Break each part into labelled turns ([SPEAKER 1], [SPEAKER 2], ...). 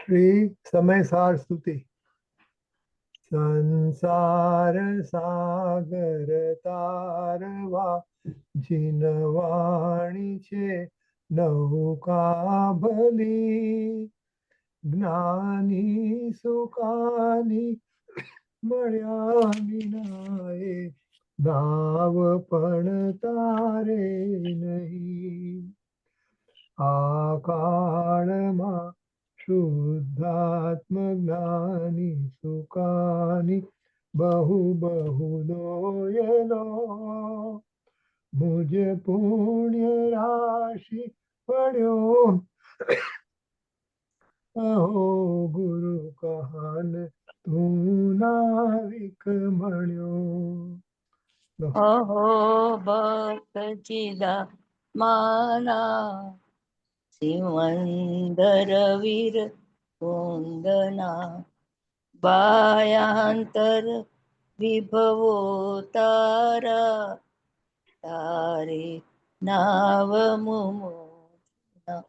[SPEAKER 1] श्री समय सार स्तुति। संसार सागर तारवा જીનવાણી છે નૌકા ભલી, જ્ઞાની સુખાની મળ્યા વિનાએ નાવ પણ તારે નહીં. આ કાળમાં શુદ્ધાત્મ જ્ઞાની સુખાની બહુ બહુ દોયલો, મુझ પુણ્ય રાશિ પડ્યો અહો ગુરુ કહાન તું નાવિક મળ્યો.
[SPEAKER 2] અહો ભક્ત ચિદા માના સિમંદર વીર કુંદના, બાયાંતર વિભવો તારા, તારે નાવ મુમુના,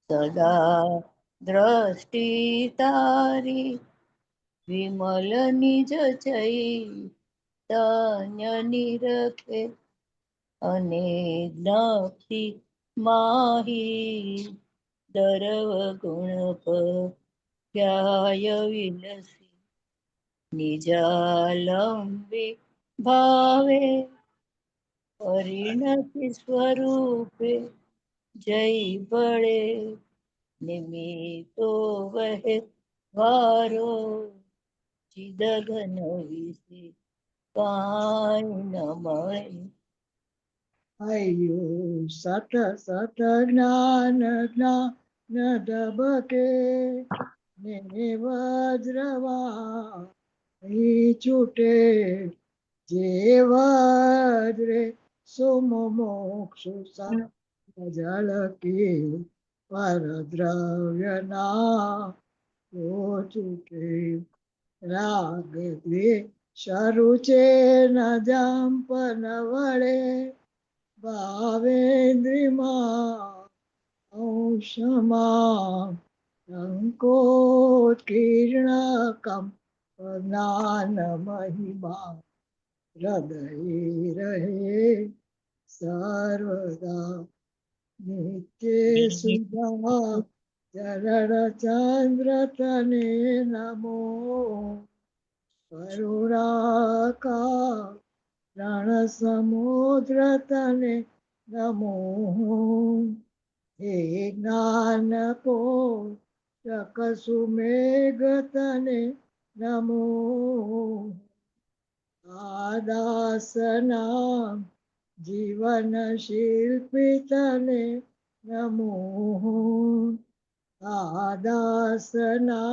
[SPEAKER 2] સદા દ્રષ્ટિ તારી વિમલ નિજ ચૈતન્ય નિરખે, અને જ્ઞપ્તિ માહી દરવ ગુણ પ્યાય વિલસી, નિજાલંબે ભાવે પરિણતિ સ્વરૂપે જય બળે, નિમિત્તો વહે વારો ચિદઘન વિશે કાંઈ ન મળે.
[SPEAKER 3] અયો સત સત જ્ઞાન જ્ઞાન દબકે ને વજ્રવા છૂટે, જે વજ્રે સુમોક્ષુ જળકે પરદ્રવ્ય ના છૂટે, રાગ દ્વે શરુ છે ન જંપ ન વળે, ભાવેન્દ્રિમાં ઔષમા સંકોચ કિરણકમ જ્ઞાન મહિમા હૃદય રહે સર્વદા, નિત્ય સુધા ચરણ ચંદ્ર તને નમો, કરુણાકા રણ સમુદ્ર તને નમો, હે જ્ઞાન પોષક સુમેઘ તને નમો, આદાસના જીવન શિલ્પી તને નમો, આદાસના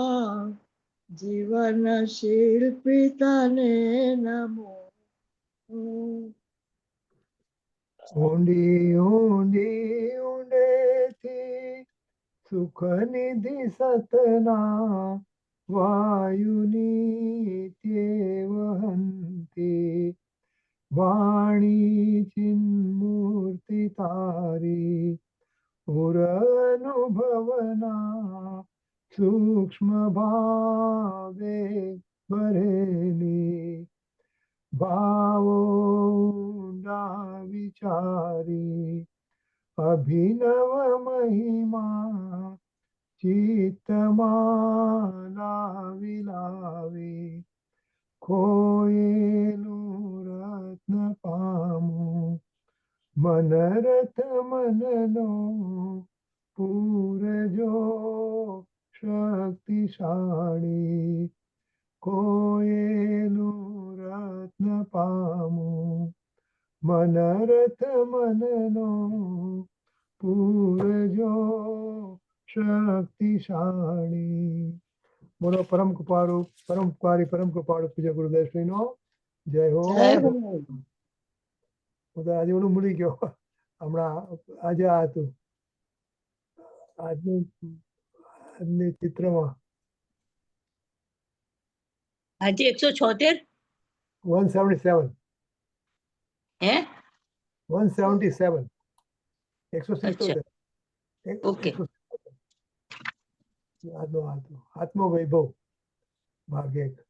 [SPEAKER 3] જીવન શિલ્પી તને નમો.
[SPEAKER 1] ઊંડી ઊંડી ઊંડેથી સુખ નિધિ સતના વાયુની તે વહંતી, વાણી ચિન્મૂર્તિ તારી પુર અનુભવના સૂક્ષ્મ ભાવે ભરેલી, ભાવો ઊંડા વિચારી અભિનવ મહિમા ચિત્તમાં લાવી લાવી, ખોયેલું રત્ન પામું મનરથ મનનો પૂરજો શક્તિશાળી, ખોયેલું રત્ન પામું મનરથ મનનો પૂરજો શક્તિશાળી. બોલો પરમ કૃપાળુ પરમ ઉપકારી પરમ કૃપાળુ પૂજ્ય ગુરુદેવ શ્રી નો જય હો. હું તો આજે ઓલું ભૂલી ગયો, હમણાં આજે આ હતું આજની ચિત્રમાં
[SPEAKER 2] આજે 176
[SPEAKER 1] 177
[SPEAKER 2] હે
[SPEAKER 1] 177 177
[SPEAKER 2] ઓકે
[SPEAKER 1] આત્મવૈભવ ભાગ 1.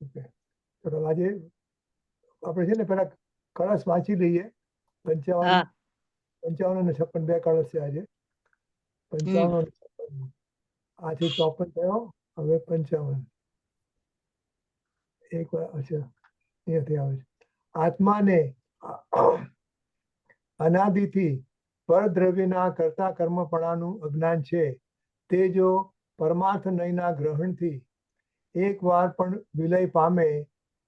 [SPEAKER 1] ઓકે, ચલો આજે આપણે છે ને પેલા કળશ વાંચી લઈએ. 55
[SPEAKER 2] હા
[SPEAKER 1] 55 અને 56 બે કળશ છે આજે. 55 અને 56. આજે 54 થયો, હવે 55. એક વાર અચ્છા અહીંયાથી આવે છે. આત્માને અનાદિથી પરદ્રવ્યના કરતા કર્મપણાનું અજ્ઞાન છે, તે જો પરમાર્થ નયના ગ્રહણથી એક વાર પણ વિલય પામે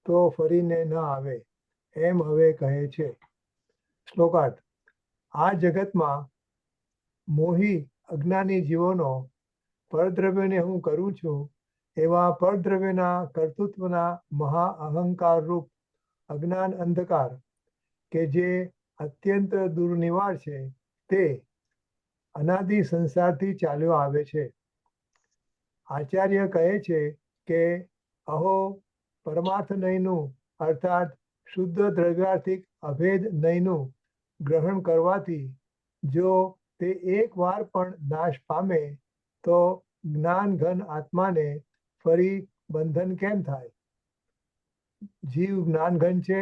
[SPEAKER 1] તો ફરીને ન આવે, એમ હવે કહે છે. શ્લોકાર્થ. આ જગતમાં મોહી અજ્ઞાની જીવોનો પરદ્રવ્યને હું કરું છું એવા પરદ્રવ્યના કર્તૃત્વના મહા અહંકાર રૂપ અજ્ઞાન અંધકાર કે જે અત્યંત દુર્નિવાર છે, તે અનાદિ સંસારથી ચાલ્યો આવે છે. આચાર્ય કહે છે કે અહો પરમાર્થ નયનું અર્થાત શુદ્ધ દ્રવ્યાર્થિક અભેદ નયનું ગ્રહણ કરવાથી જો તે એક વાર પણ નાશ પામે તો જ્ઞાન ઘન આત્માને ફરી બંધન કેમ થાય? જીવ જ્ઞાન ઘન છે,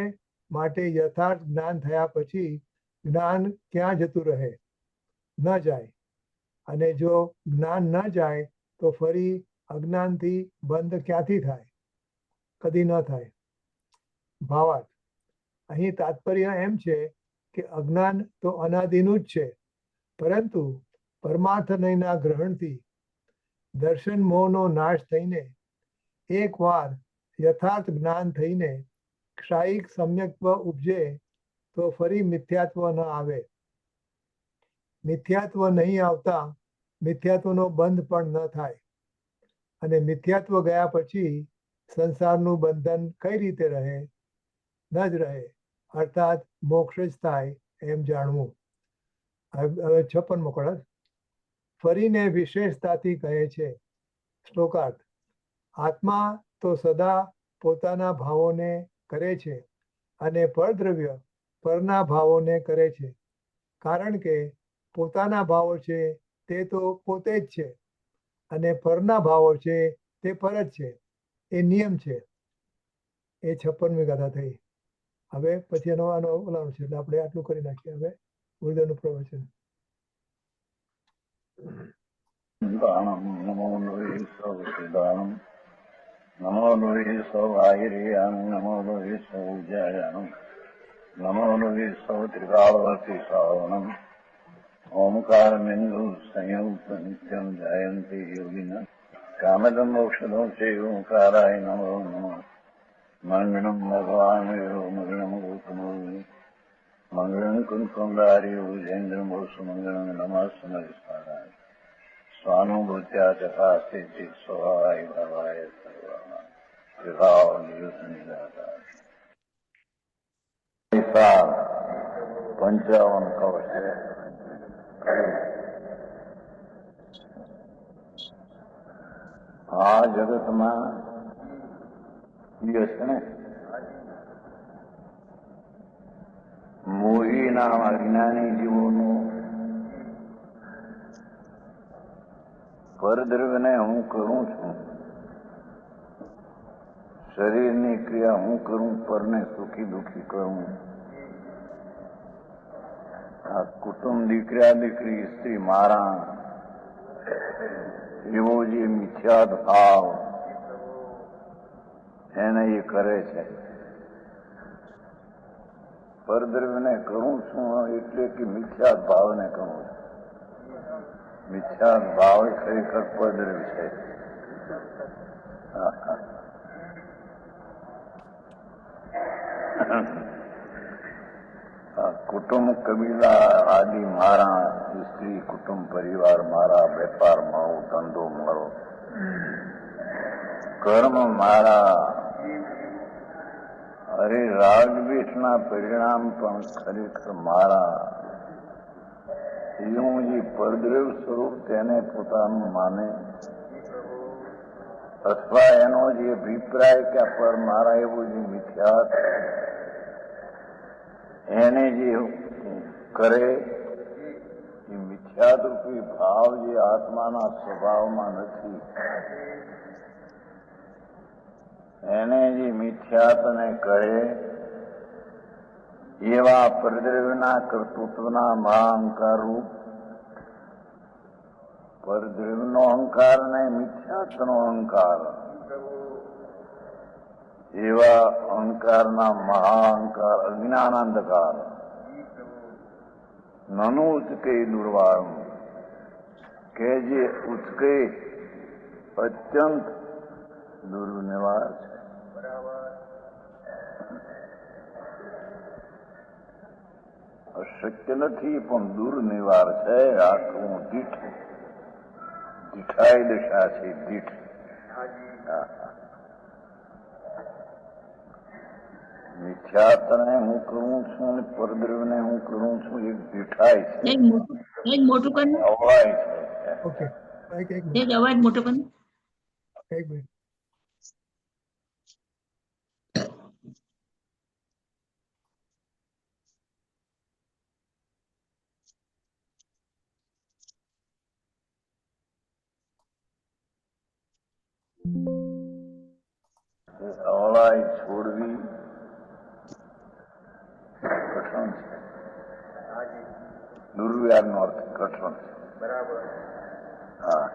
[SPEAKER 1] માટે યથાર્થ જ્ઞાન થયા પછી જ્ઞાન ક્યાં જતું રહે? ન જાય. અને જો જ્ઞાન ન જાય તો ફરી અજ્ઞાનથી બંધ ક્યાંથી થાય? કદી ન થાય. ભાવાર્થ. અહીં તાત્પર્ય એમ છે કે અજ્ઞાન તો અનાદિનું જ છે, પરંતુ પરમાર્થ નયના ગ્રહણથી દર્શન મોહનો નાશ થઈને એક વાર યથાર્થ જ્ઞાન થઈને ક્ષાયિક સમ્યક્ત્વ ઉપજે તો ફરી મિથ્યાત્વ ન આવે. મિથ્યાત્વ નહીં આવતા મિથ્યાત્વનો બંધ પણ ન થાય. અને મિથ્યાત્વ ગયા પછી સંસારનું બંધન કઈ રીતે રહે? ન જ રહે, અર્થાત મોક્ષ જ થાય એમ જાણવું. હવે 56મો કળશ. ફરીને વિશેષતાથી કહે છે. શ્લોકાર્થ. આત્મા તો સદા પોતાના ભાવોને કરે છે અને પરદ્રવ્ય પરના ભાવોને કરે છે, કારણ કે પોતાના ભાવો છે તે તો પોતે જ છે અને પરના ભાવો છે તે પર જ છે. એ નિયમ છે. એ 56મી ગાથા થઈ. હવે પછી એનો ઓલાનું છે, એટલે આપણે આટલું કરી નાખીએ. હવે ગુરુદેવનું પ્રવચન.
[SPEAKER 4] દાનમ નમો લોહી સૌદાનમ નમો લોહી સૌભાગીરિયાન નમો લોહી સૌજાયાનમ નમો લોહી સૌ ત્રિકાળવતી સાવનમ ઓમકાર બિંદુ સંયુક્ત નિત્યમ જયંતિ યોગિના કામદમ મોક્ષદો છે ઓંકારાય નમો નમઃ મંગળમ ભગવાન મંગળમ ગૌતમો મંગળમ કુંકુંદારી ઉજેન્દ્રમ સુમંગળમ નમઃ સ્વાનુભૂત્યા ચકાસ્તે સ્વભાવાય ભાવાય સર્વમાં વિભાવ નિયુત નિરાકાર. 55 કવચ છે. આ જગતમાં દિવસ છે ને મોહીના અજ્ઞાની જીવોનો પરદ્રવ્યને હું કરું છું, શરીરની ક્રિયા હું કરું, પરને સુખી દુઃખી કરું. આ કુટુંબ દીકરા દીકરી સ્ત્રી મારા એવો જે મિથ્યાદ ભાવ એને એ કરે છે. પરદ્રવ્યને કરું છું એટલે કે મિથ્યાદ ભાવને કરું છું. મિથ્યાદ ભાવ ખરેખર પરદ્રવ્ય છે. કુટુંબ કબીલા આદિ મારા, સ્ત્રી કુટુંબ પરિવાર મારા, વેપાર મારો, ધંધો મારો, કર્મ મારા. અરે રાગદ્વેષના પરિણામ પણ ખરેખર મારા. એવું જે પરદ્રવ્ય સ્વરૂપ તેને પોતાનું માને, અથવા એનો જે અભિપ્રાય કે આ પર મારા એવો જે મિથ્યાત એને જે કરે એ મિથ્યા મિથ્યારૂપી ભાવ જે આત્માના સ્વભાવમાં નથી, એને જે મિથ્યાતને કહે એવા પરદ્રવ્યના કર્તૃત્વના મહાઅહંકાર રૂપ પરદ્રવ્યનો અહંકાર ને મિથ્યાત્વનો અહંકાર, એવા અહંકારના મહાઅહંકાર અજ્ઞાનાંધકાર નનુ ઉચકે દુર્વાણ, કે જે ઉચકે અત્યંત દુર્નિવાર છે. અશક્ય નથી પણ દુર્નિવાર છે. આખું દીઠાઈ દશા છે. દીઠ મિથ્યાત્વને હું કરું છું અને પરદ્રવ્યને હું કરું છું, એક દીઠાઈ છે,
[SPEAKER 2] મોટું કર,
[SPEAKER 4] અવાય છે.
[SPEAKER 1] ઓકે, એક મિનિટ,
[SPEAKER 2] અવાજ મોટો કર.
[SPEAKER 1] એક મિનિટ.
[SPEAKER 4] અવળાઈ છોડવી કઠણ છે. દુર્વ્યારનો અર્થ કઠણ છે. બરાબર. હા.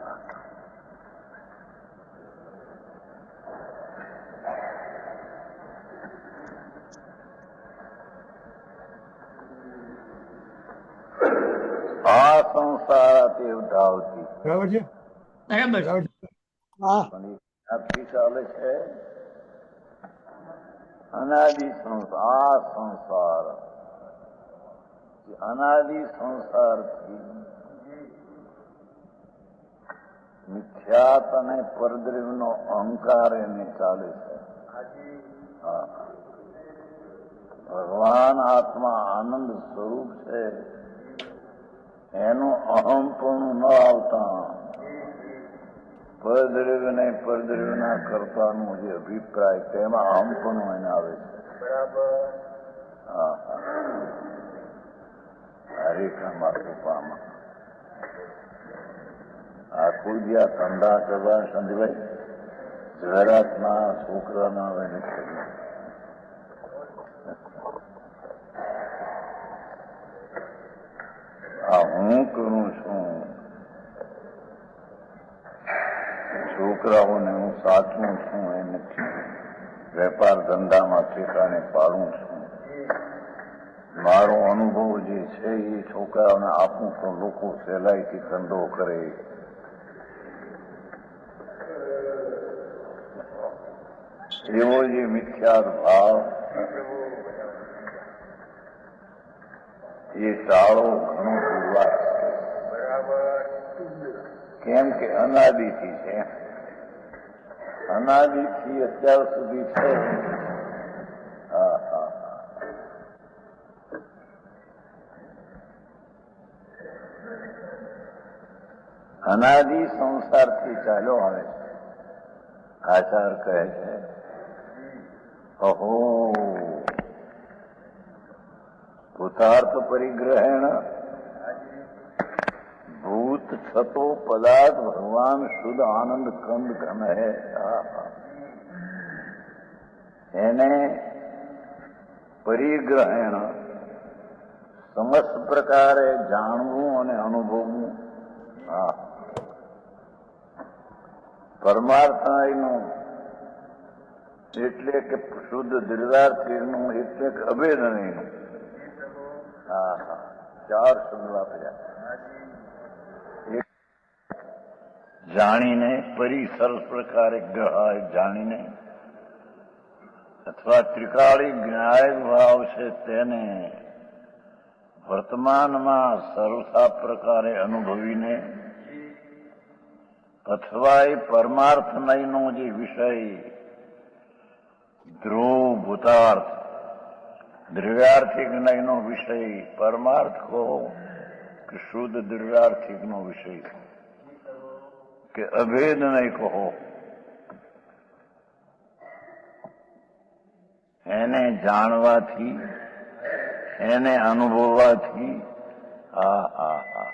[SPEAKER 4] આ સંસારાથી ધાવતી,
[SPEAKER 1] બરાબર છે,
[SPEAKER 2] બરાબર.
[SPEAKER 1] બરાબર છે.
[SPEAKER 3] હા
[SPEAKER 4] પણ એ ક્યાંથી ચાલે છે? અનાદિ સંસાર, સંસાર અનાદિ સંસારથી મિથ્યાત અને પરદ્રવ્યનો અહંકાર એને ચાલે છે. હા. ભગવાન આત્મા આનંદ સ્વરૂપ છે, એનું અહમ પણ ન આવતા પરદ્રવ્યને પરદ્રવ્યના કરતાનો જે અભિપ્રાય તેમાં અહમ પણ એને આવે છે. બરાબર. હા હા. હરેખામાં કૃપામાં આ કોઈ બી આ ધંધા કરવા સંજભાઈ જહેરાતના છોકરાના આવે નથી. આ હું કરું છું, છોકરાઓને હું સાચું છું એ નથી. વેપાર ધંધામાં ઠેકાણે પાડું છું. મારો અનુભવ જે છે એ છોકરાઓને આપું તો લોકો સહેલાઈથી ધંધો કરે. એવો જે મિથ્યા ભાવ એ ટાળો ઘણો દુર્વાસ છે. કેમ કે અનાદિથી છે, અનાદિથી અત્યાર સુધી છે. હા હા. અનાદિ સંસારથી ચાલ્યો આવે છે. આચાર કહે છે અહો ભૂતાર્થ પરિગ્રહેણ ભૂત છતો પદાર્થ ભગવાન શુદ્ધ આનંદ કંદ ઘન હે. એને પરિગ્રહેણ સમસ્ત પ્રકારે જાણવું અને અનુભવવું. હા. પરમાર્થનું એટલે કે શુદ્ધ દ્રવ્યાર્થીનું એટલે કે અભેદનીનું. હા હા. ચાર શબ્દ વાપર્યા. જાણીને પરિસર પ્રકારે ગ્રહાય જાણીને અથવા ત્રિકાળી જ્ઞાય ભાવ છે તેને વર્તમાનમાં સરળતા પ્રકારે અનુભવીને અથવા એ પરમાર્થ નયનો જે વિષય ધ્રુવ ભૂતાર્થ દ્રવ્યાર્થિક નયનો વિષય પરમાર્થ કહો કે શુદ્ધ દ્રવ્યાર્થિકનો વિષય કે અભેદ નહીં કહો, એને જાણવાથી એને અનુભવવાથી હા હા હા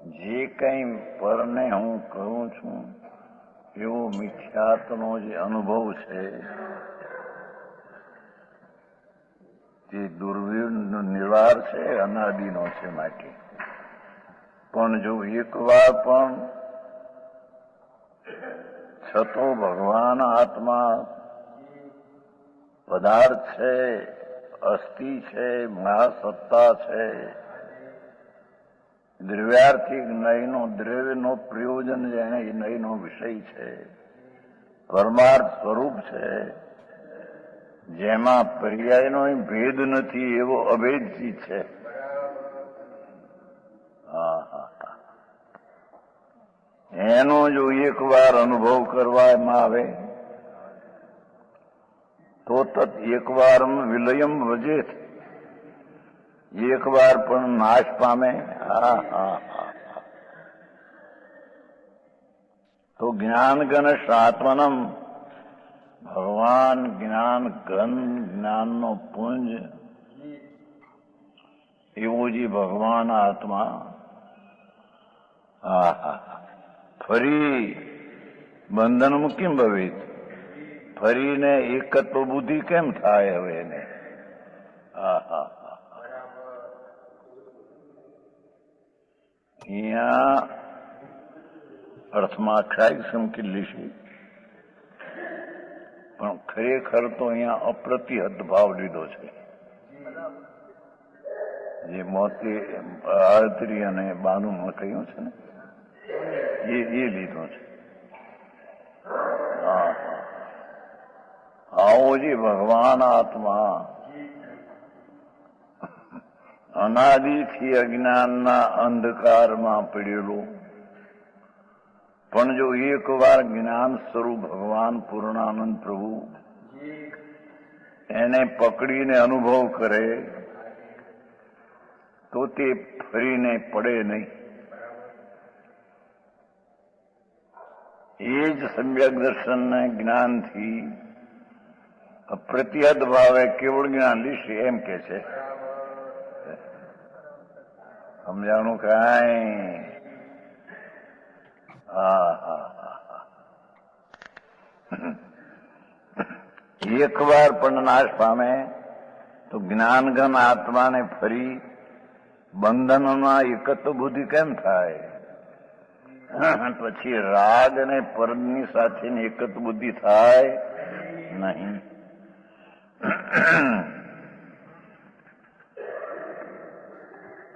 [SPEAKER 4] જે કંઈ પરને હું કરું છું એવો મિથ્યાત્વનો જે અનુભવ છે તે દુર્વીરનો નિર્વાર છે, અનાદિનો છે માટે. પણ જો એકવાર પણ છતો ભગવાન આત્મા પદાર્થ છે, અસ્થિ છે, મહાસત્તા છે, દ્રવ્યાર્થિક નયનો દ્રવ્યનો પ્રયોજન જેને એ નયનો વિષય છે, પરમાર્થ સ્વરૂપ છે, જેમાં પર્યાયનો ભેદ નથી એવો અભેદ ચીજ છે. એનો જો એકવાર અનુભવ કરવામાં આવે તો તત એકવાર વિલયમ વજેત, એકવાર પણ નાશ પામે. તો જ્ઞાન ગણ સાત્વનમ, ભગવાન જ્ઞાન ઘન, જ્ઞાનનો પુંજ એવો જે ભગવાન આત્મા ફરી બંધનમાં કેમ ભવે, ફરીને એકત્વ બુદ્ધિ કેમ થાય હવે એને? અહીંયા અર્થમાં આખ્યાયિક સમકેલી છે, પણ ખરેખર તો અહીંયા અપ્રતિહત ભાવ લીધો છે. જે 38 અને 92 કહ્યું છે ને એ લીધો છે. આવો જે ભગવાન આત્મા અનાદિથી અજ્ઞાનના અંધકારમાં પડેલો, પણ જો એકવાર જ્ઞાન સ્વરૂપ ભગવાન પૂર્ણાનંદ પ્રભુ એને પકડીને અનુભવ કરે તો તે ફરીને પડે નહીં. એ જ સમ્યક દર્શનને જ્ઞાનથી અપ્રતિહત ભાવે કેવળ જ્ઞાન લીશે એમ કે છે. સમજાણું કાંઈ? એકવાર પણ નાશ પામે તો જ્ઞાનઘન આત્માને ફરી બંધનમાં એકત્વ બુદ્ધિ કેમ થાય? પછી રાગ અને પરદની સાથેની એકત્વ બુદ્ધિ થાય નહીં.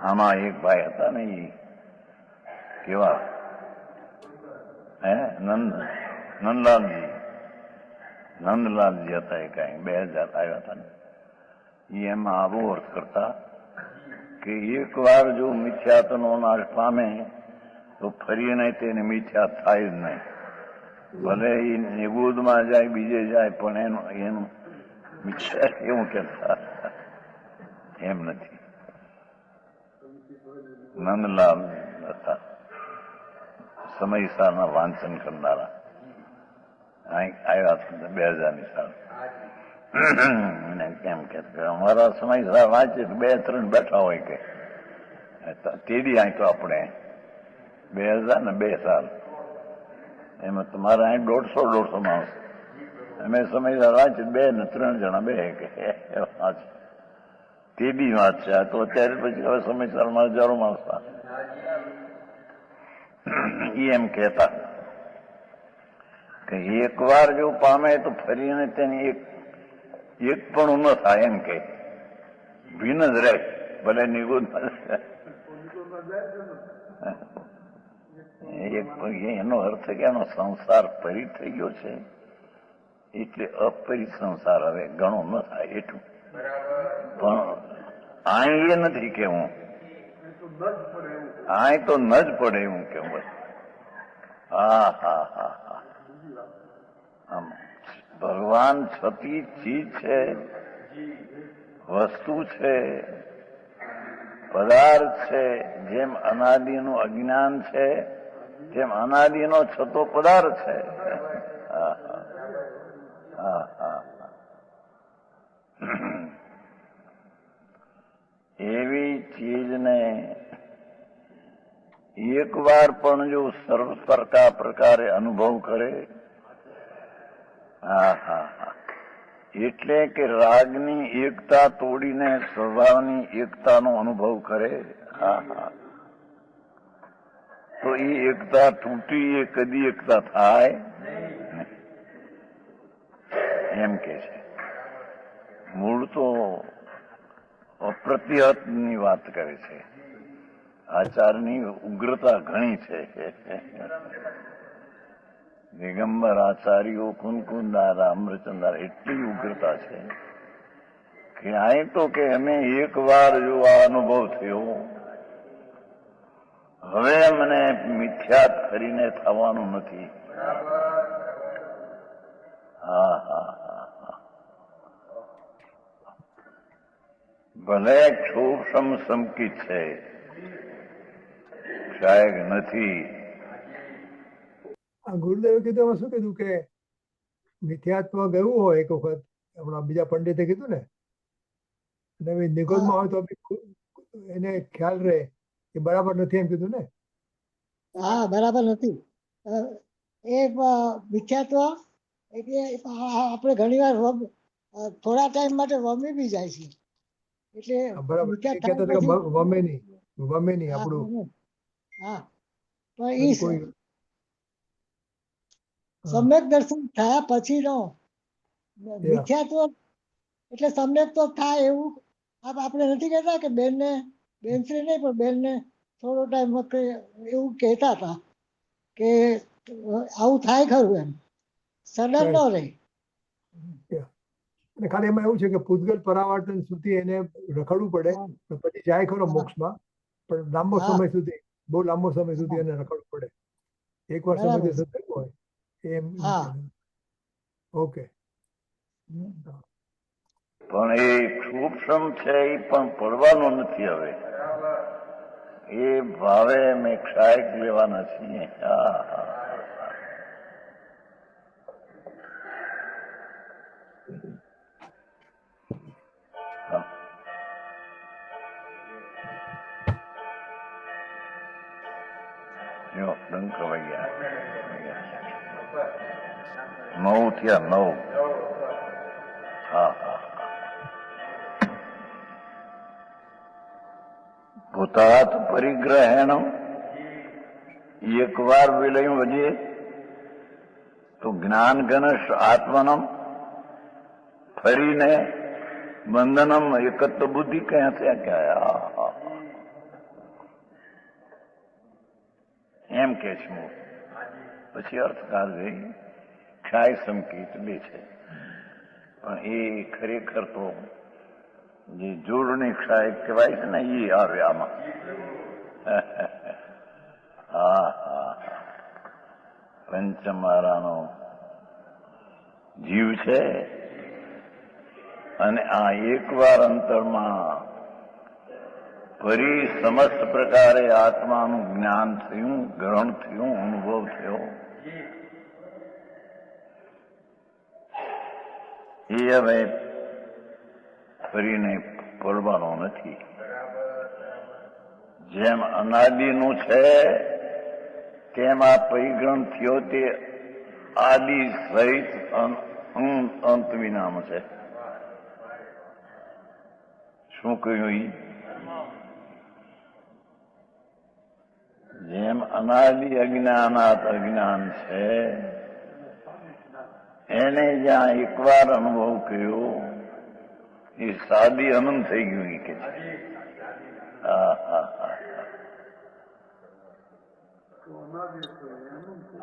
[SPEAKER 4] આમાં એક ભાઈ હતા ને, એ કેવા નંદલાલજી હતા. એ કઈ 2000 આવ્યા હતા ને, એ એમાં આવો અર્થ કરતા કે એકવાર જો મિથ્યાત્વનો નાશ પામે તો ફરીને તેને મિથ્યા થાય જ નહીં. ભલે એ નિગુદમાં જાય, બીજે જાય, પણ એનું મિથ્યા એવું કહેતા એમ નથી. નંદલાલ હતા, સમયસારના વાંચન કરનારા, આવ્યા હતા 2000ની સાલ. કેમ કે અમારા સમયસર વાંચે 2-3 બેઠા હોય કે તેડી અહીં તો આપણે 2002 સાલ એમાં તમારે અહીં 150 માણસ, અમે સમયસર વાંચે 2 ને 3 જણા બે કે વાંચ તેડી વાંચ્યા. તો અત્યારે પછી હવે સમયસરમાં હજારો માણસ એમ કહેતા કે એકવાર જો પામે તો ફરીને તેની એક પણ ન થાય, એમ કે ભીન જ રહે, ભલે નિગુદ એનો અર્થ કે એનો સંસાર પરી થઈ ગયો છે એટલે અપરી સંસાર હવે ઘણો ન થાય એટલું. પણ આ એ નથી કેવું, આ તો ન જ પડે એવું કેવું. બસ ભગવાન છતી ચીજ છે, વસ્તુ છે, પદાર્થ છે. જેમ અનાદિનું અજ્ઞાન છે તેમ અનાદિનો છતો પદાર્થ છે. એવી ચીજને એક વાર પણ જો સર્વ પ્રકારે અનુભવ કરે, હા હા હા, એટલે કે રાગની એકતા તોડીને સ્વભાવની એકતાનો અનુભવ કરે, હા હા, તો એ એકતા તૂટી એ કદી એકતા થાય નહીં. એમ કે છે. મૂળ તો અપ્રતિહતની વાત કરે છે. આચારની ઉગ્રતા ઘણી છે. દિગંબર આચાર્યો કુનકુંદારા અમૃતચંદાર એટલી ઉગ્રતા છે કે અહીં તો કે અમે એક વાર જો આ અનુભવ થયો, હવે મને મિથ્યાત કરીને થવાનું નથી. હા હા હા હા, ભલે ક્ષોભ સંકિત છે, શાયદ નથી.
[SPEAKER 1] આ ગુરુદેવે કીધું એમાં શું કીધું કે મિથ્યાત્વ ગયું હોય એક વખત, હમણાં બીજા પંડિતે કીધું ને, અને નિગોદમાં હોય તો બી એને ખ્યાલ રહે એ બરાબર નથી, એમ કીધું ને.
[SPEAKER 3] હા, બરાબર નથી. એ મિથ્યાત્વ એટલે આપણે ઘણી વાર થોડા ટાઈમ માટે વમી બી જાય છે. એટલે
[SPEAKER 1] બરાબર,
[SPEAKER 3] મિથ્યા
[SPEAKER 1] એ
[SPEAKER 3] થાય
[SPEAKER 1] કહેતા હતા કે
[SPEAKER 3] પછી
[SPEAKER 1] વમે નહીં
[SPEAKER 3] હા,
[SPEAKER 1] આપણું.
[SPEAKER 3] હા, પણ
[SPEAKER 1] પછી
[SPEAKER 3] એ
[SPEAKER 1] કોઈ
[SPEAKER 3] સમ્યક દર્શન થયા પછી નો
[SPEAKER 1] Yeah.
[SPEAKER 3] મિથ્યાત્વ એટલે સમ્યક તો થાય એવું આપણે નથી કહેતા કે બેનશ્રી નહીં પણ બેનને થોડો ટાઈમ એવું કહેતા હતા કે આવું થાય ખરું, એમ સડન ન રહે.
[SPEAKER 1] અને ખાલી એમાં એવું છે કે પૂતગલ પરાવર્તન સુધી એને રખડવું પડે,
[SPEAKER 3] હા,
[SPEAKER 1] પછી જાય ખરો
[SPEAKER 3] હા,
[SPEAKER 1] મોક્ષમાં, પણ લાંબો
[SPEAKER 3] હા,
[SPEAKER 1] સમય સુધી, બહુ લાંબો સમય સુધી
[SPEAKER 3] હા,
[SPEAKER 1] એને રખડવું પડે. એકવાર
[SPEAKER 3] બરાબર
[SPEAKER 1] સમય
[SPEAKER 3] છે.
[SPEAKER 1] થયું હોય એમ.
[SPEAKER 3] હા.
[SPEAKER 1] ઓકે.
[SPEAKER 4] પણ એ સૂક્ષ્મ છે એ પણ પડવાનો નથી. હવે એ ભાવે અમે ક્ષાયક લેવાના છીએ. હા હા, જો ડંક વાગ્યા. 9 થયા, 9. હા હા, ભૂતાત પરિગ્રહેણ એક વાર વિલય વજે તો જ્ઞાન ઘનશ આત્મનમ ફરીને બંધનમ એકત્વ બુદ્ધિ ક્યાં થયા ક્યાં. એમ કે છે. પછી અર્થકાર જોઈ ક્ષાય સંકેત બે છે, પણ એ ખરેખર તો જે જોડણી ક્ષાય કહેવાય છે ને એ આવે આમાં. હા હા, પંચમારાનો જીવ છે અને આ એકવાર અંતરમાં ફરી સમસ્ત પ્રકારે આત્માનું જ્ઞાન થયું, ગ્રહણ થયું, અનુભવ થયો, એ હવે ફરીને પડવાનો નથી. જેમ અનાદિનું છે તેમ આ પરિગ્રહણ થયો તે આદિ સહિત અંત વિનાનું છે. શું કહ્યું? જેમ અનાદિ અજ્ઞાનાત અજ્ઞાન છે, એને જ્યાં એકવાર અનુભવ કર્યો એ સાદી અનંત થઈ ગયું કે છે. હા હા હા,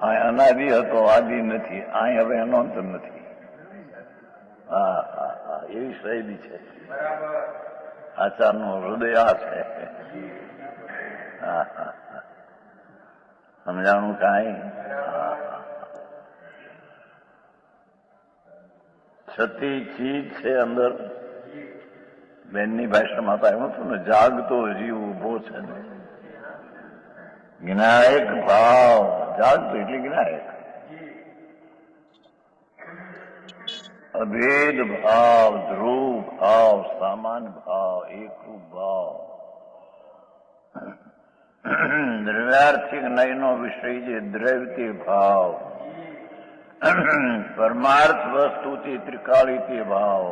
[SPEAKER 4] આ અનાદિ હતો, આદિ નથી, અહીં હવે અનંત નથી. હા હા હા, એવી શૈલી છે આચારનું હૃદય. આ છે. હા હા, સમજાણું કાંઈ? છતી ચીજ છે અંદર. બેનની ભાષામાં તો આવ્યું હતું ને, જાગતો જીવ ઉભો છે ને. જ્ઞાયક ભાવ, જાગતો એટલે જ્ઞાયક. અભેદ ભાવ, ધ્રુવ ભાવ, સામાન ભાવ, એકરૂપ ભાવ, દ્રવ્યાર્થિક નયનો વિષય જે દ્રવ્ય ભાવ, પરમાર્થ વસ્તુથી ત્રિકાળી ભાવ.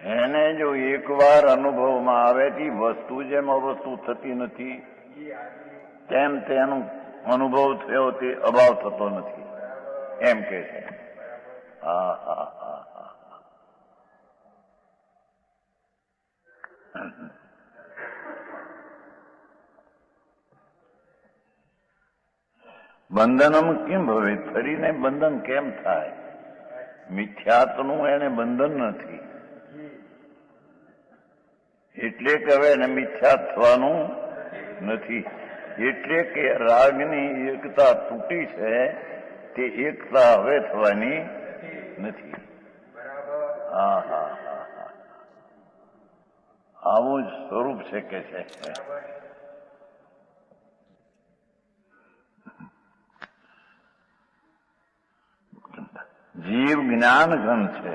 [SPEAKER 4] એને જો એકવાર અનુભવમાં આવે તે વસ્તુ જેમ અવસ્તુ થતી નથી તેમ તેનો અનુભવ થયો તે અભાવ થતો નથી એમ કે છે. હા હા હા હા. બંધનમ કેમ ભવે? ફરીને બંધન કેમ થાય? મિથ્યાત્વનું એને બંધન નથી એટલે કે હવે એને મિથ્યા થવાનું નથી. એટલે કે રાગની એકતા તૂટી છે તે એકતા હવે થવાની નથી. હા હા હા હા. આવું જ સ્વરૂપ છે કે છે. જીવ જ્ઞાન ઘન છે,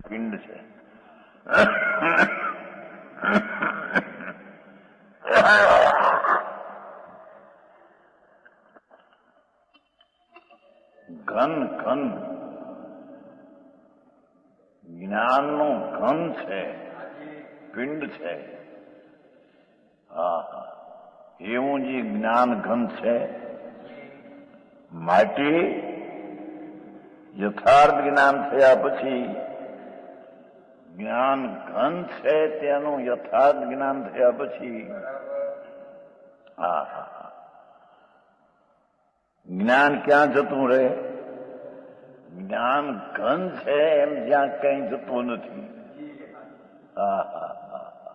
[SPEAKER 4] પિંડ છે. ઘન ઘન જ્ઞાનનું ઘન છે, પિંડ છે. હા હા. એવું જે જ્ઞાન ઘન છે માટે યથાર્થ જ્ઞાન થયા પછી જ્ઞાન ઘન છે તેનું યથાર્થ જ્ઞાન થયા પછી હા હા જ્ઞાન ક્યાં જતું રહે? જ્ઞાન ઘન છે એમ જ્યાં કઈ જતું નથી. હા હા હા.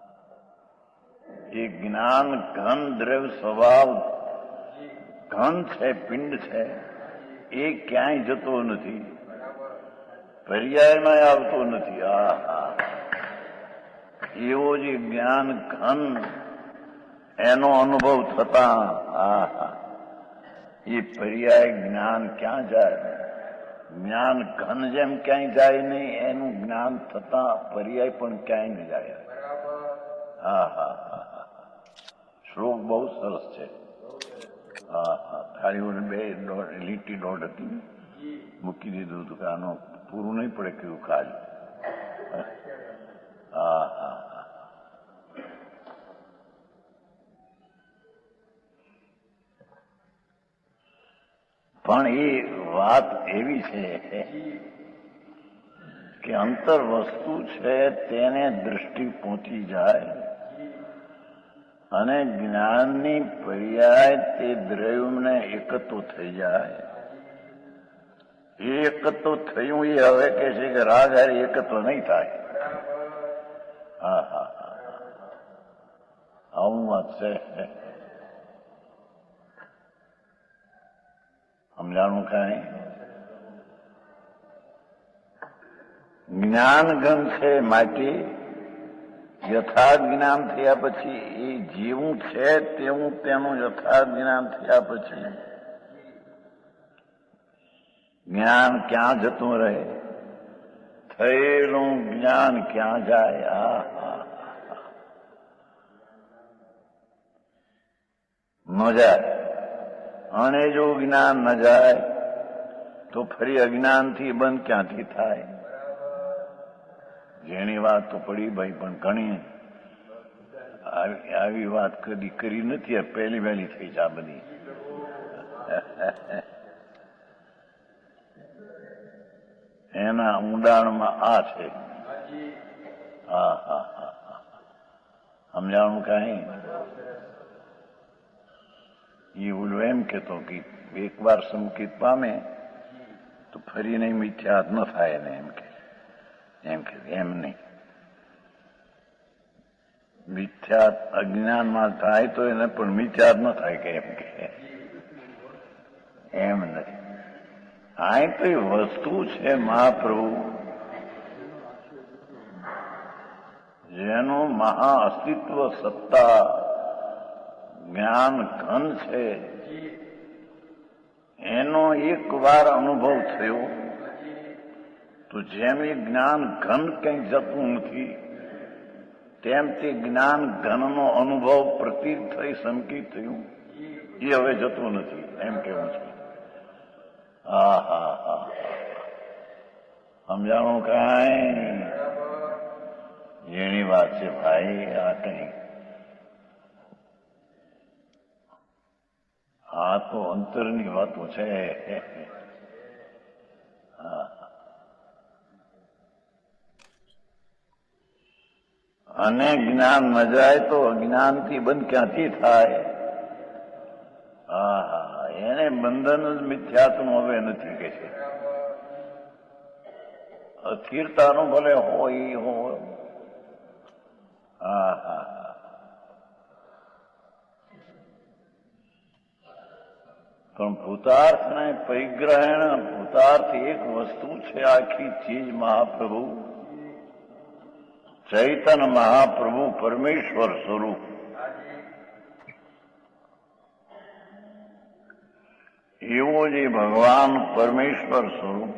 [SPEAKER 4] એ જ્ઞાન ઘન દ્રવ્ય સ્વભાવ ઘન છે, પિંડ છે, એ ક્યાંય જતો નથી, પર્યાયમાં આવતો નથી. હા હા. એવો જે જ્ઞાન ઘન એનો અનુભવ થતા હા હા એ પર્યાય જ્ઞાન ક્યાં જાય? જ્ઞાન ઘન જેમ ક્યાંય જાય નહીં એનું જ્ઞાન થતા પર્યાય પણ ક્યાંય નહીં જાય. હા હા હા. શ્લોક બહુ સરસ છે. હા હા. થાળીઓને બે લીટી દોઢ હતી, મૂકી દીધું હતું કે આનો પૂરું નહીં પડે કયું ખાલી. હા હા હા. પણ એ વાત એવી છે કે અંતર વસ્તુ છે તેને દૃષ્ટિ પહોંચી જાય અને જ્ઞાનની પર્યાય તે દ્રવ્યને એકત્વ થઈ જાય. એ એકત્વ થયું એ હવે કે છે કે રાગ હારે એકત્વ નહીં થાય. હા હા હા. આવું વાત છે. સમજાણું કાંઈ? જ્ઞાન ઘન છે માટે યથાર્થ જ્ઞાન થયા પછી એ જેવું છે તેવું તેનું યથાર્થ જ્ઞાન થયા પછી જ્ઞાન ક્યાં જતું રહે? થયેલું જ્ઞાન ક્યાં જાય? આ ન જાય. અને જો જ્ઞાન ન જાય તો ફરી અજ્ઞાનથી બંધ ક્યાંથી થાય? જેની વાત તો પડી ભાઈ, પણ ઘણી આવી વાત કદી કરી નથી. પહેલી વહેલી થઈ છે આ બધી. એના ઊંડાણમાં આ છે. હા હા હા. સમજાણું કાંઈ? એ ઓલું એમ કેતો કે એક વાર સંકેત પામે તો ફરી નહીં મિથ્યાત ન થાય ને એમ કે એમ નહીં. મિથ્યાત અજ્ઞાનમાં થાય તો એને પણ મિથ્યાત ન થાય કે એમ નથી. આ તો વસ્તુ છે મહાપ્રભુ જેનું મહા અસ્તિત્વ સત્તા જ્ઞાન ઘન છે એનો એક વાર અનુભવ થયો તો તો જેમ એ જ્ઞાન ઘન કંઈ જતું નથી તેમ તે જ્ઞાન ઘનનો અનુભવ પ્રતીત થઈ સંકિત થયું એ હવે જતું નથી એમ કેવું છે. હા હા હા સમજાણું કાંઈ જેની વાત છે ભાઈ. આ કઈ આ તો અંતરની વાતો છે. અને જ્ઞાન ન જાય તો અજ્ઞાનથી બંધ ક્યાંથી થાય? હા એને બંધન જ મિથ્યાત્વનું હવે નથી કે છે. અસ્થિરતાનું ભલે હોય હોય. હા હા પણ ભૂતાર્થ ને પરિગ્રહણ ભૂતાર્થ એક વસ્તુ છે આખી ચીજ મહાપ્રભુ ચૈતન મહાપ્રભુ પરમેશ્વર સ્વરૂપ. એવો જે ભગવાન પરમેશ્વર સ્વરૂપ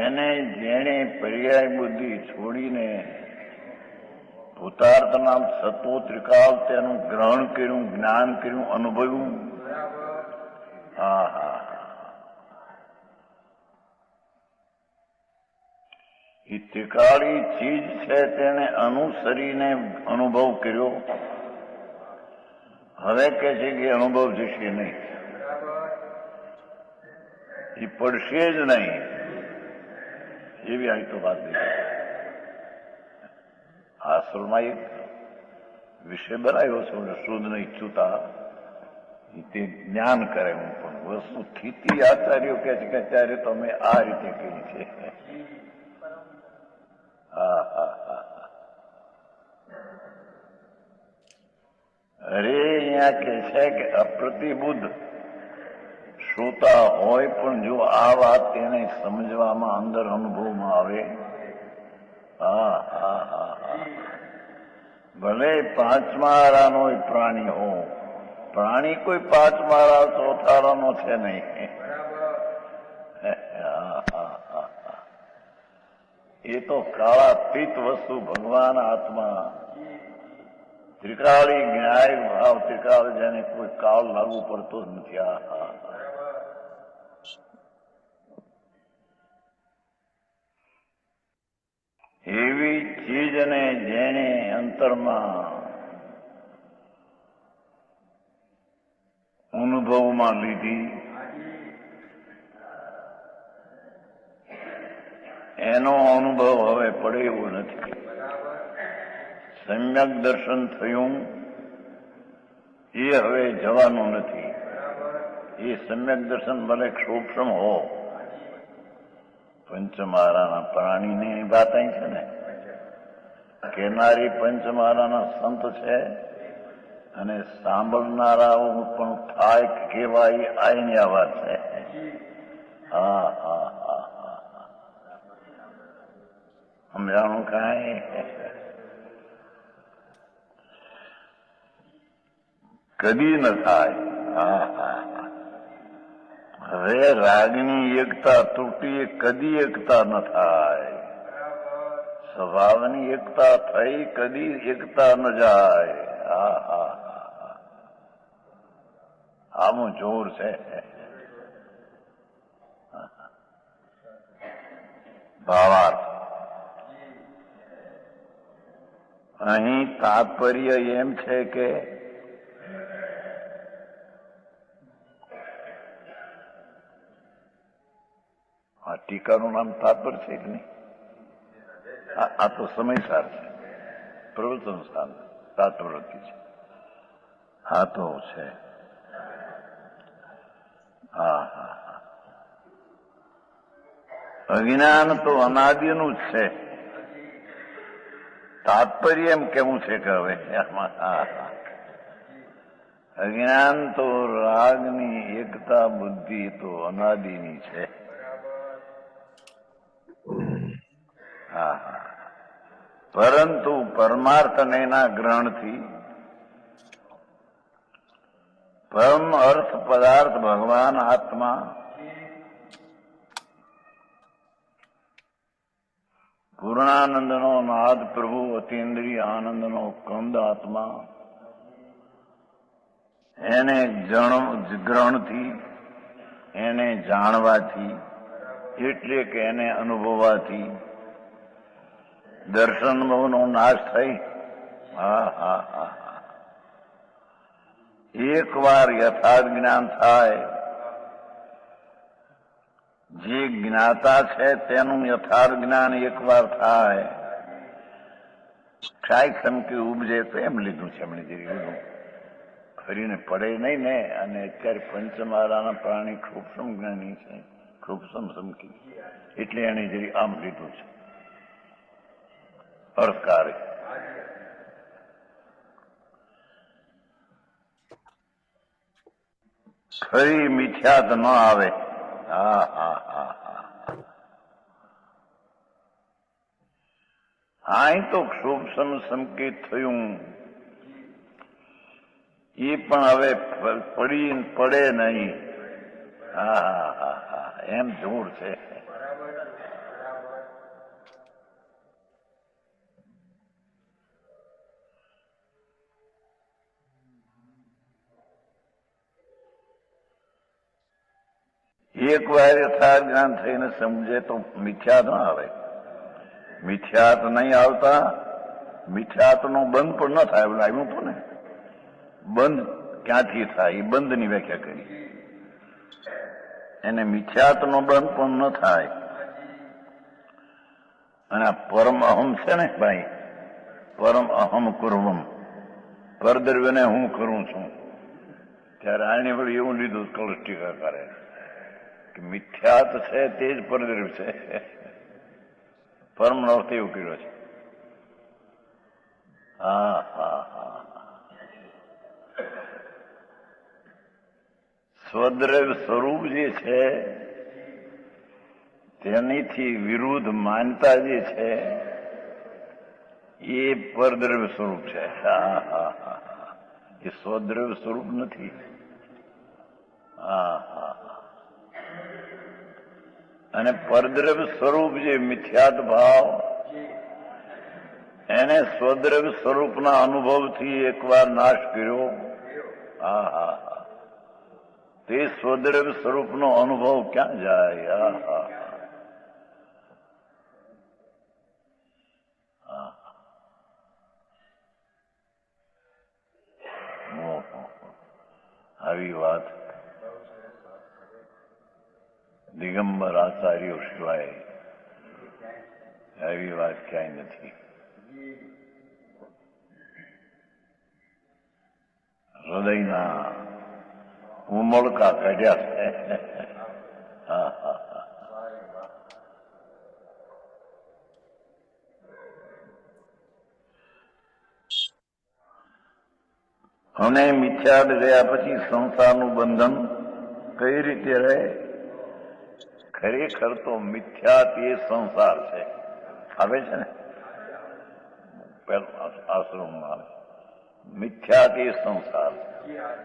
[SPEAKER 4] એને જેણે પર્યાય બુદ્ધિ છોડીને ભૂતાર્થના સત્વો ત્રિકાળ તેનું ગ્રહણ કર્યું, જ્ઞાન કર્યું, અનુભવ્યું. હા હા એ ત્રિકાળી ચીજ છે તેને અનુસરીને અનુભવ કર્યો. હવે કે છે કે અનુભવ જશે નહીં, એ પડશે જ નહીં એવી આવી તો વાત નહીં. આશ્રમમાં એક વિષય બનાવ્યો છે શુદ્ધ ને ઈચ્છુતા તે જ્ઞાન કરે. હું પણ વસ્તુ સ્થિતિ આચાર્યો કે છે કે ત્યારે તો અમે આ રીતે કહી છે. હા હા હા અરે અહીંયા કે છે કે અપ્રતિબુદ્ધ શ્રોતા હોય પણ જો આ વાત તેને સમજવામાં અંદર અનુભવમાં આવે. હા હા હા હા ભલે પાંચમારાનો પ્રાણી હો, પ્રાણી કોઈ પાંચમારા ચોથારાનો છે નહીં. એ તો કાળાતીત વસ્તુ ભગવાન આત્મા ત્રિકાળી ન્યાય ભાવ ત્રિકાળ જેને કોઈ કાળ લાગુ પડતો જ નથી. એવી ચીજને જેને અંતરમાં અનુભવમાં લીધી એનો અનુભવ હવે પડે એવો નથી. સમ્યક દર્શન થયું એ હવે જવાનું નથી. એ સમ્યક દર્શન ભલે સૂક્ષ્મ હો, પંચમહારાના પ્રાણીની વાત અહીં છે ને, કેનારી પંચમહારાના સંત છે અને સાંભળનારાઓ પણ થાય કેવાય આની આ વાત છે. હા હા હા હા સમજાણું કાંઈ? કદી ન થાય. હા હા હવે રાગની એકતા તૂટી કદી એકતા ન થાય. સ્વભાવની એકતા થઈ કદી એકતા ન જાય. હા હા આનું જોર છે. ભાવાર્થ અહીં તાત્પર્ય એમ છે કે આ ટીકાનું નામ તાત્પર્ય છે કે નહીં? આ તો સમયસાર છે, પ્રવચન સ્થાન તાત્પર્યથી છે. હા તો છે. હા હા અજ્ઞાન તો અનાદિનું જ છે. તાત્પર્ય એમ કેવું છે કે હવે આમાં અજ્ઞાન તો રાગની એકતા બુદ્ધિ તો અનાદિની છે. હા પરંતુ પરમાર્થ નૈના ગ્રહણથી પરમ અર્થ પદાર્થ ભગવાન આત્મા પૂર્ણાનંદનો નાદ પ્રભુ અતીન્દ્રિય આનંદનો કંદ આત્મા એને ગ્રહણથી, એને જાણવાથી, એટલે કે એને અનુભવવાથી દર્શન મોહનો નાશ થઈ. એક વાર યથાર્થ જ્ઞાન થાય, જે જ્ઞાતા છે તેનું યથાર્થ જ્ઞાન એકવાર થાય, ક્ષાય ખમકી ઉપજે તો એમ લીધું છે એમણે જે લીધું, ફરીને પડે નહીં ને. અને અત્યારે પંચમહારાના પ્રાણી ક્ષુપ્સમ જ્ઞાની છે, ક્ષુપ્સમ સમકી, એટલે એને જે આમ લીધું છે અર્થકારે. ફરી મિથ્યાત ન આવે. હા તો ક્ષુપ્સમ સંકેત થયું, એ પણ હવે પડે નહીં. એમ જોર છે. એક વાર યથાર્થ જ્ઞાન થઈને સમજે તો મિથ્યાત ન આવે. મિથ્યાત નહીં આવતા, મિથ્યાત નો બંધ પણ ન થાય. આવ્યું હતું ને, બંધ ક્યાંથી થાય? એ બંધની વ્યાખ્યા કરી. એને મિથ્યાત નો બંધ પણ ન થાય. અને આ પરમ અહમ છે ને ભાઈ, પરમ અહમ કુર્વમ, પરદ્રવ્યને હું કરું છું. ત્યારે આને વળી એવું લીધું કલશ ટીકા કરે કે મિથ્યાત છે તે જ પરદ્રવ્ય છે. પરમ નો અર્થ એવું કર્યો છે. સ્વદ્રવ્ય સ્વરૂપ જે છે તેનીથી વિરુદ્ધ માનતા જે છે એ પરદ્રવ્ય સ્વરૂપ છે. એ સ્વદ્રવ્ય સ્વરૂપ નથી. અને પરદ્રવ્ય સ્વરૂપ જે મિથ્યાત ભાવ, એને સ્વદ્રવ્ય સ્વરૂપના અનુભવથી એકવાર નાશ કર્યો. તે સ્વદ્રવ્ય સ્વરૂપનો અનુભવ ક્યાં જાય? આવી વાત દિગંબર આચાર્યો સિવાય આવી વાત ક્યાંય નથી. હૃદયના ઉમળકા કાઢ્યા છે. અને મિથ્યાત ગયા પછી સંસારનું બંધન કઈ રીતે રહે? ખરેખર તો મિથ્યાત એ સંસાર છે. આવે છે ને આશ્રમમાં, મિથ્યાત એ સંસાર.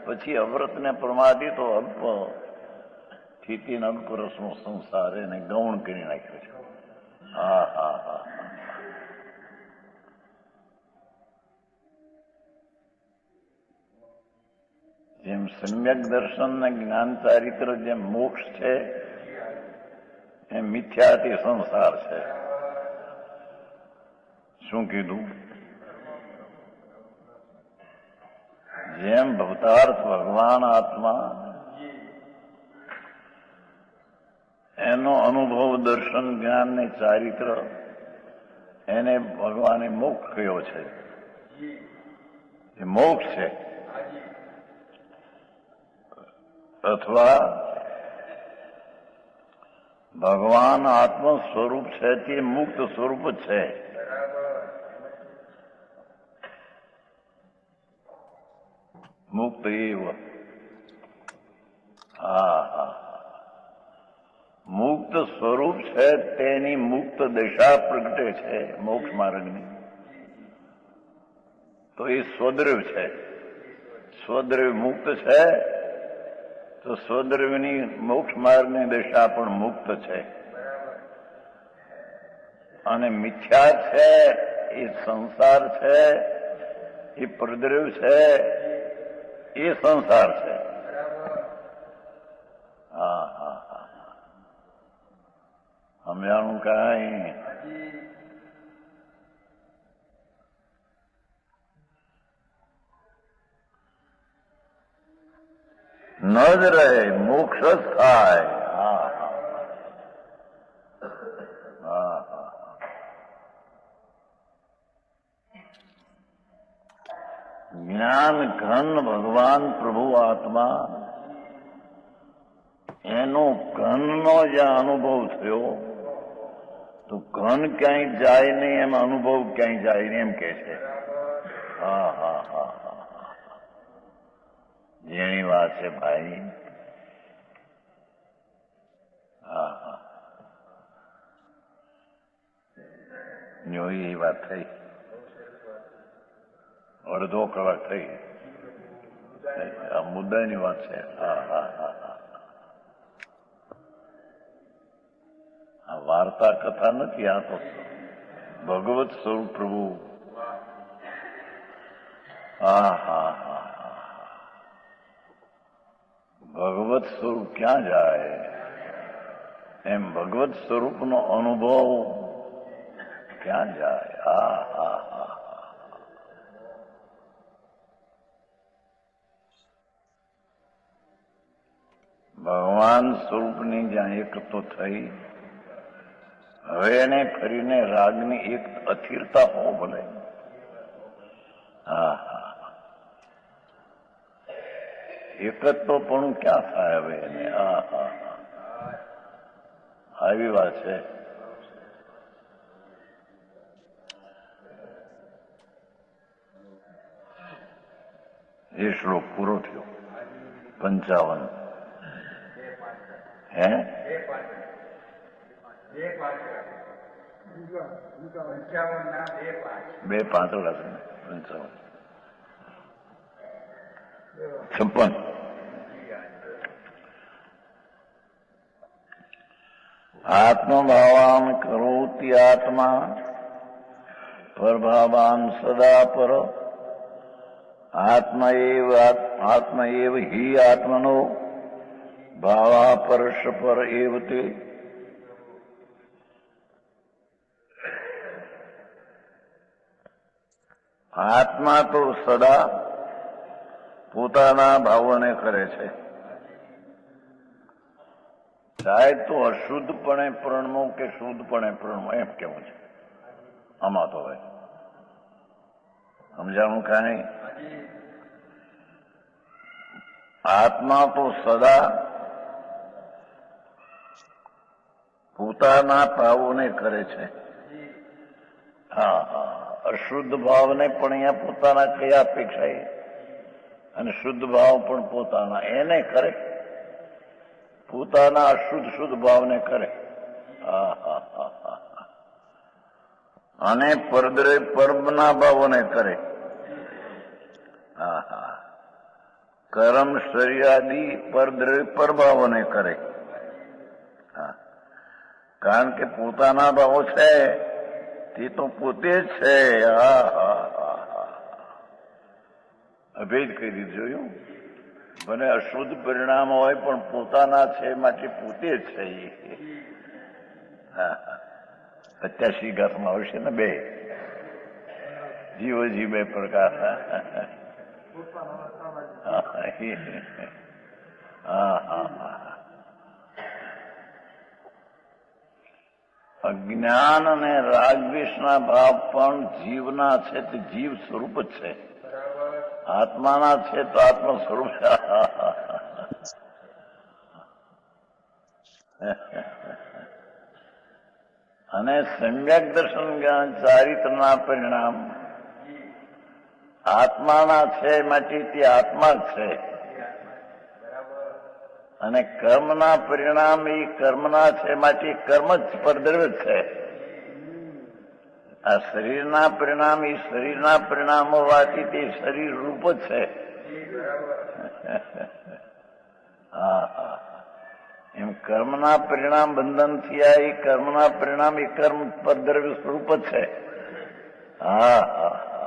[SPEAKER 4] પછી અવ્રત ને પ્રમાદી તો અલ્પ સ્થિતિ ને અલ્પ રસનો સંસાર એને ગૌણ કરી નાખ્યો છે. જેમ સમ્યક દર્શન ને જ્ઞાન ચારિત્ર જેમ મોક્ષ છે, એમ મિથ્યાત એ સંસાર છે. શું કીધું? જેમ ભવતાર્થ ભગવાન આત્મા, એનો અનુભવ દર્શન જ્ઞાન ને ચારિત્ર, એને ભગવાને મોક્ષ કહ્યો છે. એ મોક્ષ છે. અથવા ભગવાન આત્મ સ્વરૂપ છે તે મુક્ત સ્વરૂપ જ છે. મુક્ત એવ. મુક્ત સ્વરૂપ છે તેની મુક્ત દશા પ્રગટે છે મોક્ષ માર્ગની. તો એ સ્વદ્રવ્ય છે. સ્વદ્રવ્ય મુક્ત છે તો સ્વદ્રવ્યની મોક્ષ માર્ગની દશા પણ મુક્ત છે. અને મિથ્યા છે એ સંસાર છે, એ પરદ્રવ્ય છે, એ સંસાર છે. હા હા હા, સમજાણું કાંઈ? ન જ રહે, મોક્ષ જ થાય. હા હા હા હા. જ્ઞાન ઘન ભગવાન પ્રભુ આત્મા, એનો ઘનનો જ્યાં અનુભવ થયો તો ઘન ક્યાંય જાય નહીં, એમ અનુભવ ક્યાંય જાય નહીં, એમ કે છે. હા હા હા હા, જેની વાત છે ભાઈ. હા હા, જોઈ એ વાત થઈ. અડધો કલાક થઈ. આ મુદ્દાની વાત છે. હા હા હા હા, આ વાર્તા કથા નથી, આ તો ભગવત સ્વરૂપ પ્રભુ. હા હા હા હા, ભગવત સ્વરૂપ ક્યાં જાય? એમ ભગવત સ્વરૂપનો અનુભવ ક્યાં જાય? હા હા હા, ભગવાન સ્વરૂપની જ્યાં એક તો થઈ, હવે એને ફરીને રાગની એક અસ્થિરતા હો ભલે. હા હા, એકત્વપણું ક્યાં થાય હવે એને? હા હા હા, આવી વાત છે. એ શ્લોક પૂરો થયો. 55. હે? 2 પાંચડા છે ને? 55. 56. આત્મભાવાન કરોતિ આત્મા પરભાવાન સદા પર આત્મા એવ હિ આત્મનો ભાવા પરશ પર એવ તે. આત્મા તો સદા પોતાના ભાવોને કરે છે, ચાહે તો અશુદ્ધપણે પ્રણમો કે શુદ્ધપણે પ્રણમો, એમ કેવું છે આમાં તો. હવે સમજાણું કાંઈ? આત્મા તો સદા પોતાના ભાવોને કરે છે. હા હા, અશુદ્ધ ભાવને પણ અહીંયા પોતાના કયા અપેક્ષાએ, અને શુદ્ધ ભાવ પણ પોતાના એને કરે, પોતાના અશુદ્ધ શુદ્ધ ભાવને કરે. હા હા હા હા, અને પરમના ભાવોને કરે. હા હા, કર્મ શરીરાદી પરદ્રવ્ય પરભાવોને કરે. હા, કારણ કે પોતાના ભાવો છે તે તો પોતે જ છે. હા હા હા હા, અભેદ કહી દીધું. જોયું? ભલે અશુદ્ધ પરિણામ હોય પણ પોતાના છે માટે પોતે જ છે. હા હા, 85 ગાથમાં આવશે ને 2 જીવોજી 2 પ્રકાર. હા હા હા, અજ્ઞાન અને રાગદ્વેષના ભાવ પણ જીવના છે, તે જીવ સ્વરૂપ જ છે. આત્માના છે તો આત્મ સ્વરૂપ. અને સમ્યક દર્શન જ્ઞાન ચારિત્રના પરિણામ આત્માના છે માટે તે આત્મા જ છે, અને કર્મના પરિણામ એ કર્મના છે માટે કર્મ જ પરદ્રવ્ય છે. આ શરીરના પરિણામ એ શરીરના પરિણામ હોવાથી તે શરીર રૂપ જ છે. હા હા, એમ કર્મના પરિણામ બંધન થયા, એ કર્મના પરિણામ એ કર્મ પરદ્રવ્ય સ્વરૂપ જ છે. હા હા હા.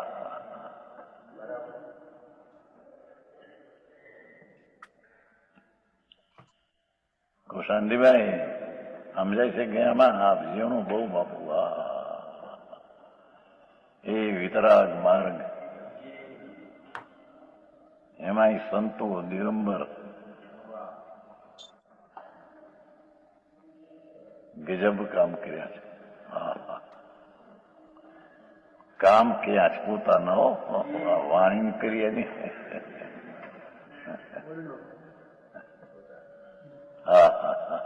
[SPEAKER 4] શાંતિભાઈ સમજાય છે કે આમાં આ જીવનું બહુ બાપુ એ વિતરાગ માર્ગ, એમાં સંતો દિગંબર ગજબ કામ કર્યા છે. કામ કર્યા છે પોતાનો, વાણી કરીએ નહીં. હા હા હા.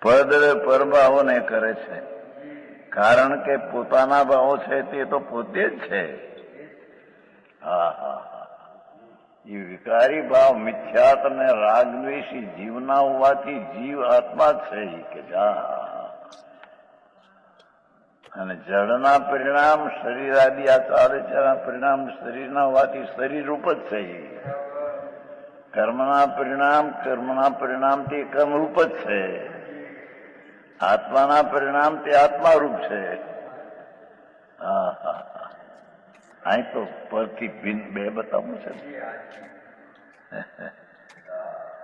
[SPEAKER 4] પરભાવોને કરે છે, કારણ કે પોતાના ભાવો છે તે તો પોતે જ છે. હા હા હા. એ વિકારી ભાવ મિથ્યાત અને રાગદ્વેષી જીવના હોવાથી જીવ આત્મા જ છે. કે અને જળના પરિણામ શરીર આદિ આ ચાલે છે, પરિણામ શરીરના હોવાથી શરીર રૂપ જ છે. કર્મના પરિણામ તે કર્મરૂપ જ છે. આત્માના પરિણામ તે આત્મા રૂપ છે. હા હા હા. અહીં તો પરથી ભિન્ન બે બતાવવું છે.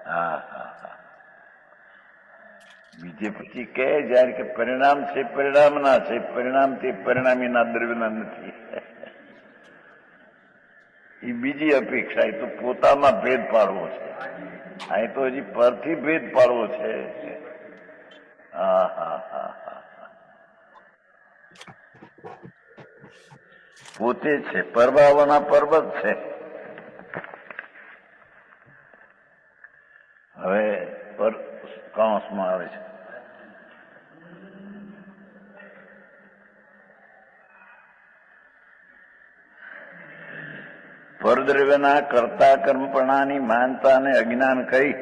[SPEAKER 4] હા હા હા. બીજે પછી કહે જયારે કે પરિણામ છે પરિણામના છે, પરિણામ તે પરિણામીના દ્રવ્યના નથી. એ બીજી અપેક્ષા, એ તો પોતામાં ભેદ પાડવો છે. અહીં તો હજી પરથી ભેદ પાડવો છે. હા હા હા હા. પોતે છે, પરભાવના પર્વત છે. હવે પર કૌંસમાં આવે છે, પરદ્રવ્યના કર્તા કર્મપણાની માનતા અને અજ્ઞાન કહી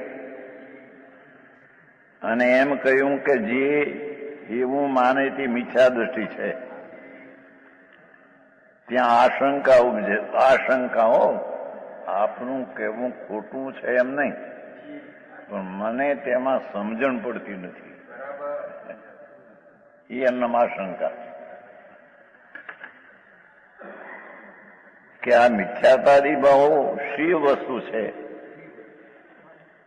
[SPEAKER 4] અને એમ કહ્યું કે જે એવું માને તે મિથ્યા દ્રષ્ટિ છે. ત્યાં આશંકા ઉપજે. આશંકાઓ આપનું કહેવું ખોટું છે એમ નહીં, પણ મને તેમાં સમજણ પડતી નથી, એ એમનામ આશંકા કે આ મિથ્યાતાદી ભાવો શી વસ્તુ છે.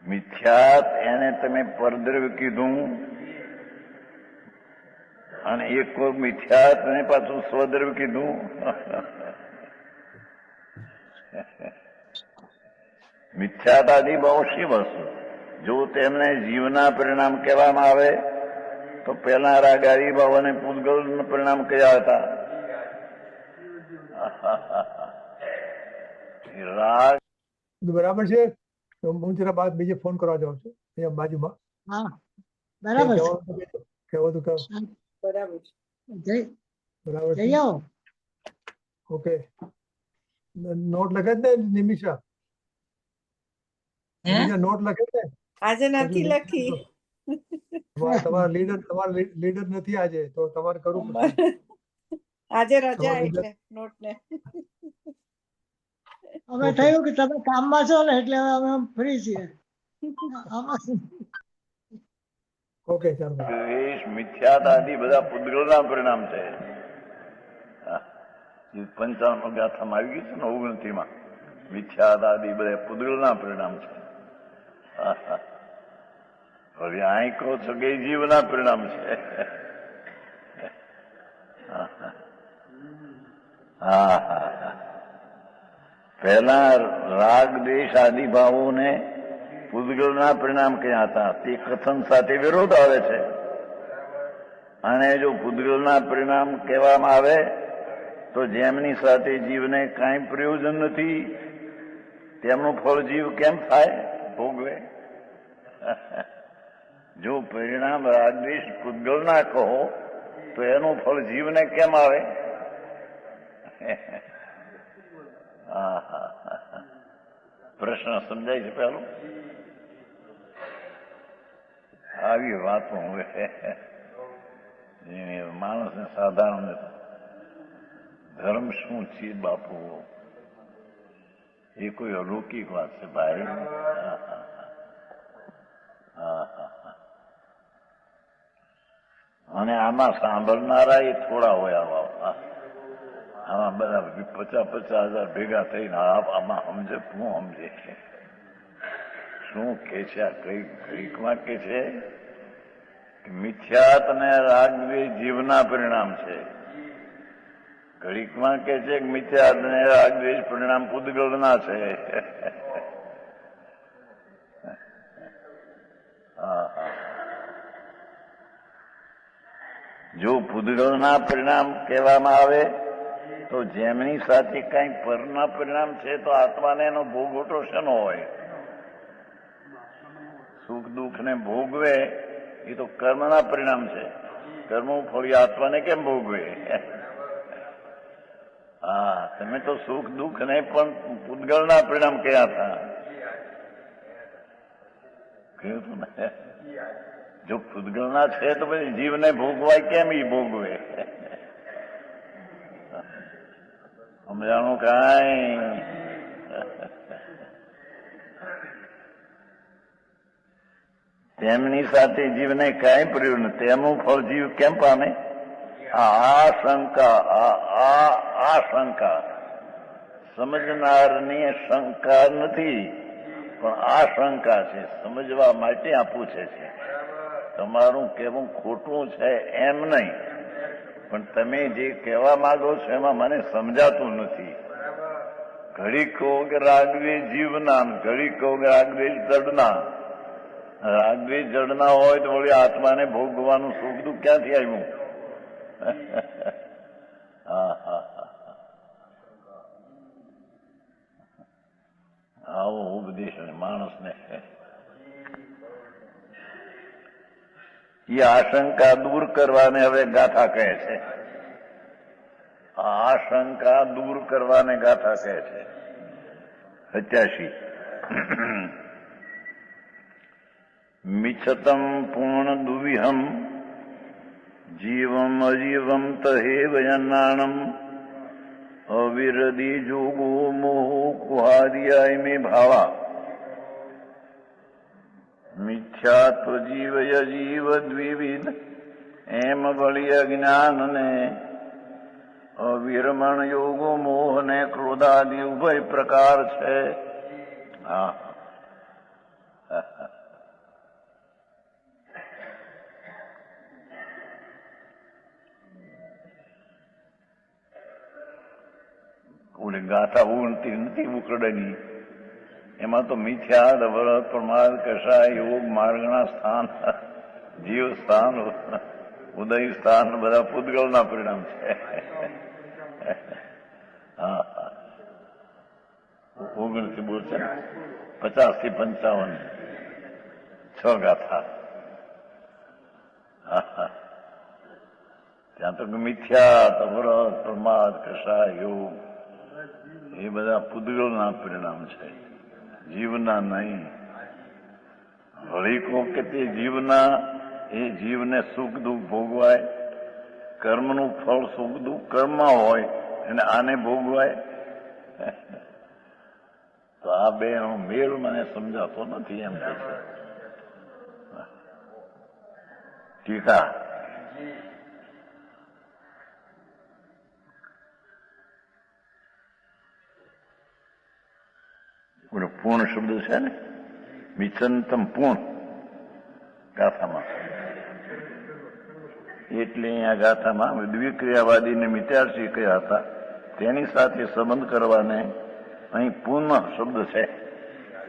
[SPEAKER 4] મિથ્યાત એને તમે પરદ્રવ્ય કીધું, અને એક મિથ્યાત ને પાછું સ્વદ્રવ્ય કીધું. મિથ્યાતાદી ભાવો શી વસ્તુ? જો તેમને જીવના પરિણામ કહેવામાં આવે તો પેલા રાગાદી ભાવ અને પૂતગલ પરિણામ કયા હતા? રાગ
[SPEAKER 1] બરાબર છે. તો હું જરા બાદ બીજે ફોન કરવા જાઉં છું, અહીંયા બાજુમાં.
[SPEAKER 3] હા બરાબર છે.
[SPEAKER 1] કહેવું તો કહો.
[SPEAKER 3] બરાબર છે.
[SPEAKER 1] બરાબર છે.
[SPEAKER 3] જઈ આવો.
[SPEAKER 1] ઓકે. નોટ લખે જ ને નિમિષા?
[SPEAKER 2] હે
[SPEAKER 1] નોટ લખે જ ને?
[SPEAKER 5] આજે નથી લખી.
[SPEAKER 1] તમારા લીડર નથી આજે, તો તમારે કરવું પડશે.
[SPEAKER 5] આજે રજા એટલે નોટ ને.
[SPEAKER 3] અમે થયું કે તમે કામમાં છો ને એટલે હવે અમે ફ્રી છીએ.
[SPEAKER 1] ઓકે ચાલો.
[SPEAKER 4] દ્વેષ મિથ્યાત આદિ બધા પૂતગલના પરિણામ છે. 55 ગાથામાં આવી ગયું છે ને 29 મિથ્યાત આદિ બધા પૂતગલના પરિણામ છે. હવે અહીં કહો છો કે જીવના પરિણામ છે. હા હા. પહેલા રાગ દ્વેષ આદિ ભાવોને પૂતગલના પરિણામ ક્યાં હતા તે કથન સાથે વિરોધ આવે છે. અને જો પૂતગલના પરિણામ કહેવામાં આવે તો જેમની સાથે જીવને કાંઈ પ્રયોજન નથી તેમનું ફળ જીવ કેમ થાય ભોગવે? જો પરિણામ રાગદ્વેષ પૂતગલના કહો તો એનું ફળ જીવને કેમ આવે? પ્રશ્ન સમજાય છે પેલો? આવી વાતો હવે માણસને સાધારણ ધર્મ શું છે બાપુ? એ કોઈ અલૌકિક વાત છે ભાઈ. અને આમાં સાંભળનારા એ થોડા હોય. આમાં બધા 50,000 ભેગા થઈને આમાં સમજે શું સમજે શું કે છે? આ કઈ ગ્રીકમાં કે છે કે મિથ્યાત અને રાગદ્વેષ જીવના પરિણામ છે. ઘડીકમાં કે છે કે મિથ્યાત અને રાગદ્વેષ પરિણામ પૂતગલના છે. જો પૂતગલના પરિણામ કહેવામાં આવે તો જેમની સાથે કઈ પરના પરિણામ છે તો આત્માને એનો ભોગવટો શેનો હોય? સુખ દુઃખ ને ભોગવે એ તો કર્મના પરિણામ છે. કર્મ ફળી આત્માને કેમ ભોગવે? હા, તમે તો સુખ દુઃખ ને પણ પૂતગલના પરિણામ કયા હતા? કહ્યું તું ને, જો પૂતગલના છે તો પછી જીવને ભોગવાય કેમ? એ ભોગવે. સમજાણું કાંઈ? તેમની સાથે જીવને કાંઈ પ્રયોજન, તેમનું ફળ જીવ કેમ પામે? આ શંકા સમજનારની શંકા નથી, પણ આ શંકા છે. સમજવા માટે આ પૂછે છે. તમારું કહેવું ખોટું છે એમ નહીં, પણ તમે જે કહેવા માંગો છો એમાં મને સમજાતું નથી. ઘડી કહો કે રાગદ્વેષ જીવના, ઘડી કહો કે રાગદ્વેષ જડના. રાગદ્વેષ જડના હોય તો વળી આત્માને ભોગવાનું સુખ દુઃખ ક્યાંથી આવ્યું? આવો ઉપદેશ માણસને. એ આશંકા દૂર કરવાને હવે ગાથા કહે છે. આશંકા દૂર કરવાને ગાથા કહે છે. 87 મિચ્છતમ પૂર્ણ દુવિહમ જીવમ અજીવમ તહેવ યન્નાણમ અવિરદી જોગો મોહો કુહાદિયા મે ભાવા મિથ્યાત્વ જીવ અજીવ દ્વિવિધ એમ વળી અજ્ઞાન ને અવિરમણ યોગો મોહ ને ક્રોધાદિ ઉભય પ્રકાર છે. હા, ઓલી ગાથા ઉણતી નથી ઉકળની. એમાં તો મિથ્યા વ્રત પ્રમાદ કષાય યોગ માર્ગના સ્થાન જીવ સ્થાન ઉદય સ્થાન બધા પૂતગલના પરિણામ છે. 19 બોલ છે, 50 થી 55 6 ગાથા. ત્યાં તો મિથ્યા વ્રત પ્રમાદ કષાય યોગ એ બધા પૂતગલના પરિણામ છે, જીવના નહીં. વળી કહો કે તે જીવના, એ જીવને સુખ દુઃખ ભોગવાય. કર્મનું ફળ સુખ દુઃખ કર્મમાં હોય અને આને ભોગવાય. તો આ બેનો મેળ મને સમજાતો નથી એમ કે છે. ટીકા પૂર્ણ શબ્દ છે ને, મિચ્છંતમ પૂર્ણ ગાથામાં. એટલે અહીંયા ગાથામાં દ્વિક્રિયાવાદીને મિથ્યાર્થી કયા હતા તેની સાથે સંબંધ કરવાને અહીં પૂર્ણ શબ્દ છે.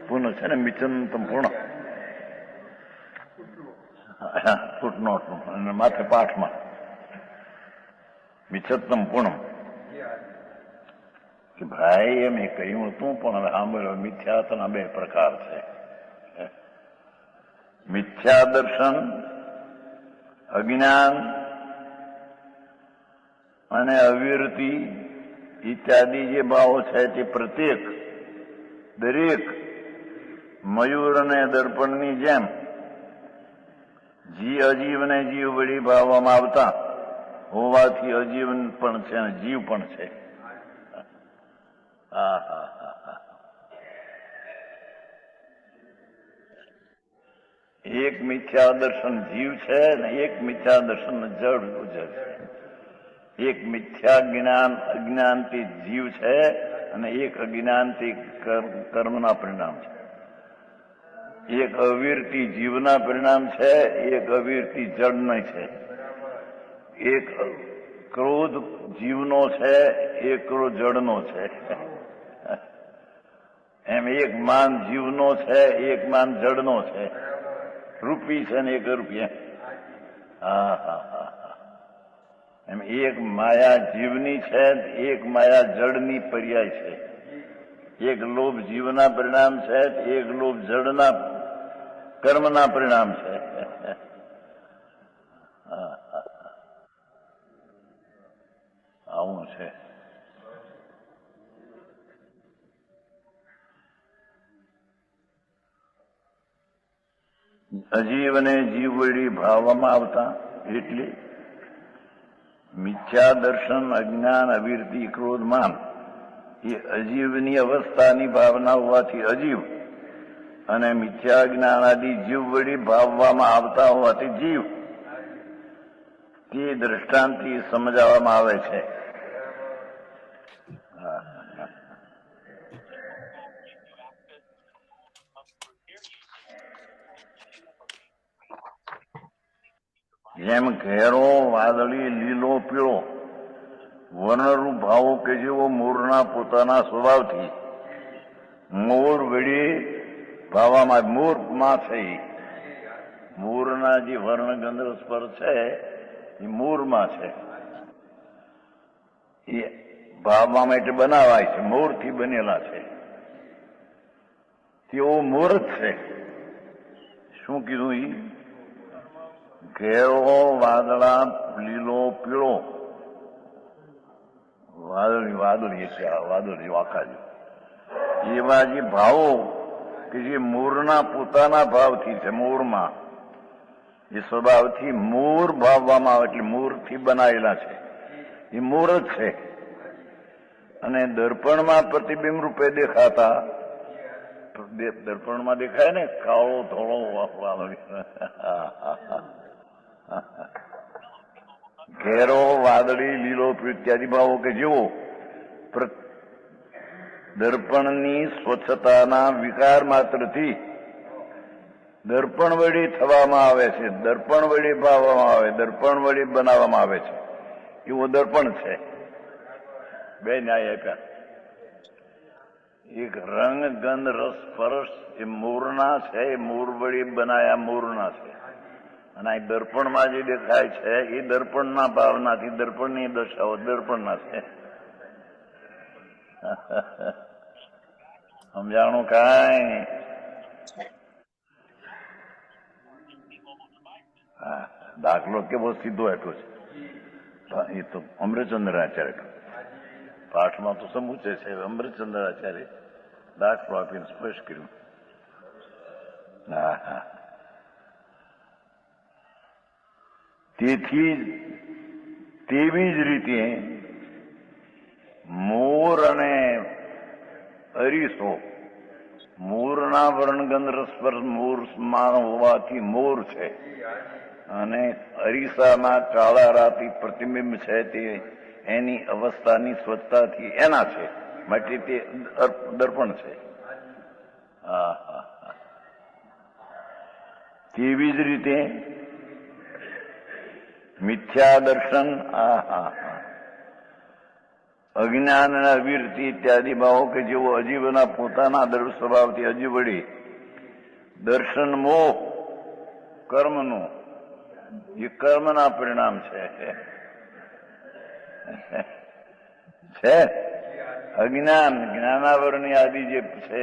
[SPEAKER 4] પૂર્ણ છે ને, મિચ્છંતમ પૂર્ણ ફૂટનોટ અને માથે પાઠમાં મિચ્છંતમ પૂર્ણ કે ભાઈ એમ એ કહ્યું હતું, પણ હવે સાંભળ્યો મિથ્યાત્વના 2 પ્રકાર છે. મિથ્યા દર્શન, અજ્ઞાન અને અવિરતિ ઇત્યાદિ જે ભાવો છે તે પ્રત્યેક દરેક મયુર અને દર્પણની જેમ અજીવને જીવ વળી ભાવવામાં આવતા હોવાથી અજીવન પણ છે અને જીવ પણ છે. હા હા હા હા. એક મિથ્યા દર્શન જીવ છે ને એક મિથ્યા દર્શન જડ ગુજર છે. એક મિથ્યા જ્ઞાન અજ્ઞાનથી જીવ છે અને એક અજ્ઞાનથી કર્મના પરિણામ છે. એક અવિરતી જીવના પરિણામ છે, એક અવિરતી જડનો છે. એક ક્રોધ જીવનો છે, એક ક્રોધ જડનો છે. એમ એક માન જીવનો છે, એક માન જડનો છે. રૂપી છે ને એક રૂપિયા. હા હા હા હા. એમ એક માયા જીવની છે, એક માયા જડની પર્યાય છે. એક લોભ જીવના પરિણામ છે, એક લોભ જડના કર્મના પરિણામ છે. આવું છે. અજીવને જીવ વળી ભાવવામાં આવતા એટલે મિથ્યા દર્શન અજ્ઞાન અવિરતિ ક્રોધ માન એ અજીવની અવસ્થાની ભાવના હોવાથી અજીવ અને મિથ્યા જ્ઞાન આદિ જીવ વળી ભાવવામાં આવતા હોવાથી જીવ તે દ્રષ્ટાંતથી સમજાવવામાં આવે છે. જેમ ઘેરો વાદળી લીલો પીળો વર્ણરૂપ ભાવો કે જેવો મોરના પોતાના સ્વભાવથી મોર વળી ભાવવામાં મોરમાં છે. મોરના જે વર્ણગંધ સ્પર્શ છે એ મોરમાં છે. એ ભાવવા માટે બનાવાય છે, મોરથી બનેલા છે. તેઓ મોર જ છે. શું કીધું? એ ઘેરો વાદળા લીલો પીળો વાદળી વાદળી છે. વાદળી વાંકા એવા જે ભાવો કે જે મોરના પોતાના ભાવથી છે, મોરમાં એ સ્વભાવથી મોર ભાવવામાં આવે એટલે મોરથી બનાવેલા છે. એ મોર જ છે. અને દર્પણમાં પ્રતિબિંબ રૂપે દેખાતા, દર્પણમાં દેખાય ને કાળો ધોળો ઘેરો વાદળી લીલો ઇત્યાદિ ભાવો કે જેવો દર્પણની સ્વચ્છતાના વિકાર માત્રથી દર્પણ વળી થવામાં આવે છે, દર્પણ વળી ભાવવામાં આવે, દર્પણ વળી બનાવવામાં આવે છે. એવું દર્પણ છે. બે ન્યાય આપ્યા. એક રંગ ગંધ રસ સ્પર્શ એ મોરના છે, એ મોર વળી બનાયા મોરના છે. અને આ દર્પણમાં જે દેખાય છે એ દર્પણના ભાવનાથી દર્પણની દશાઓ દર્પણના છે. સમજાણું કાંઈ? હા, દાખલો કેવો સીધો આપ્યો છે. એ તો અમૃતચંદ્રાચાર્ય પાઠમાં તો સમૂચે છે. અમૃતચંદ્રાચાર્ય દાખલો આપીને સ્પષ્ટ કર્યું. હા હા. તેથી તેવી જ રીતે મોર અને અરીસો મોરના વર્ણગંધ રસસ્પર્શ મોરમાં હોવાથી મોર છે અને અરીસામાં કાળા રાતી પ્રતિબિંબ છે તે એની અવસ્થાની સ્વચ્છતાથી એના છે માટે તે દર્પણ છે. હા હા. તેવી જ રીતે મિથ્યા દર્શન અજ્ઞાન અને અવિરતિ ઇત્યાદિ ભાવો કે જેઓ અજીવના પોતાના દર્શ સ્વભાવથી અજીવડી દર્શન મોહ કર્મનું એ કર્મના પરિણામ છે. અજ્ઞાન જ્ઞાનાવરણી આદિ જે છે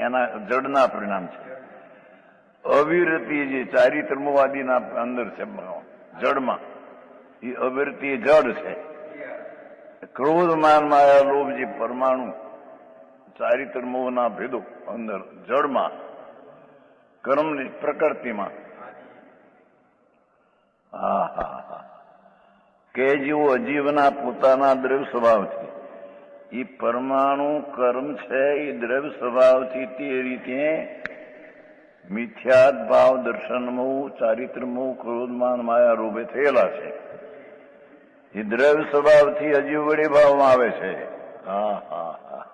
[SPEAKER 4] એના જડના પરિણામ છે. અવિરતિ જે ચારિત્રમોવાદીના અંદર છે જડમાં એ અવિરતિ જડ છે. ક્રોધ માન માયા લોભ જે પરમાણુ ચારિત્ર મોહના ભેદો અંદર જડમાં કર્મની પ્રકૃતિમાં. હા હા હા. કે જેઓ અજીવના પોતાના દ્રવ્ય સ્વભાવથી એ પરમાણુ કર્મ છે એ દ્રવ્ય સ્વભાવથી તે રીતે મિથ્યાત ભાવ દર્શનમોહ ચારિત્રમોહ ક્રોધમાન માયા રૂપે થયેલા છે. એ દ્રવ્ય સ્વભાવથી અજીવ વડે ભાવમાં આવે છે. હા હા હા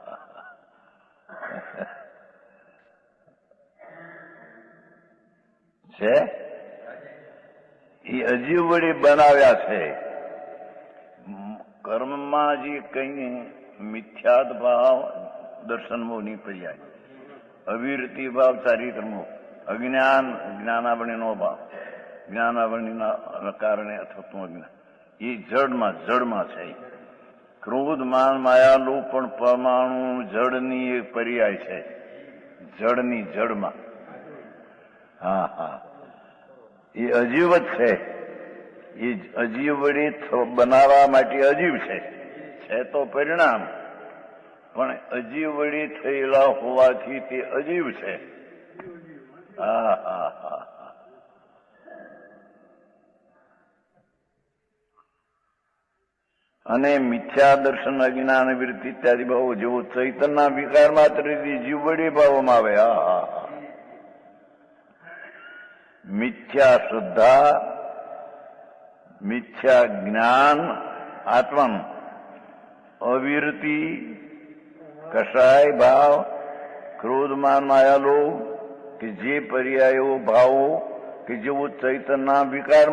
[SPEAKER 4] છે એ અજીવ વડે બનાવ્યા છે. કર્મમાં જે કહીએ મિથ્યાત ભાવ દર્શનમોહ ની પર્યાય, અવિરતિ ભાવ ચારિત્રમોહ, અજ્ઞાન જ્ઞાનાવરણીનો ભાવ, જ્ઞાનાવરણીના કારણે થતું અજ્ઞાન એ જડમાં છે. ક્રોધ માન માયા લોભ પણ પરમાણુ જડની એક પર્યાય છે. જડની જડમાં. હા હા એ અજીવ જ છે. એ અજીવ વડે બનાવવા માટે અજીવ છે તો પરિણામ, પણ અજીવ વડે થયેલા હોવાથી તે અજીવ છે. હા હા હા અને મિથ્યા દર્શન અજ્ઞાન વૃત્તિ ઇત્યાદિ ભાવો જેવો ચૈતનના વિકાર માત્ર જીવ વડે ભાવવામાં આવે. હા હા હા મિથ્યા શ્રદ્ધા, મિથ્યા જ્ઞાન આત્માનું, અવિરતિ, કષાય ભાવ, ક્રોધમાન માયાલોભ કે જે પર્યાયો ભાવો કે જેવો ચૈતનના વિકાર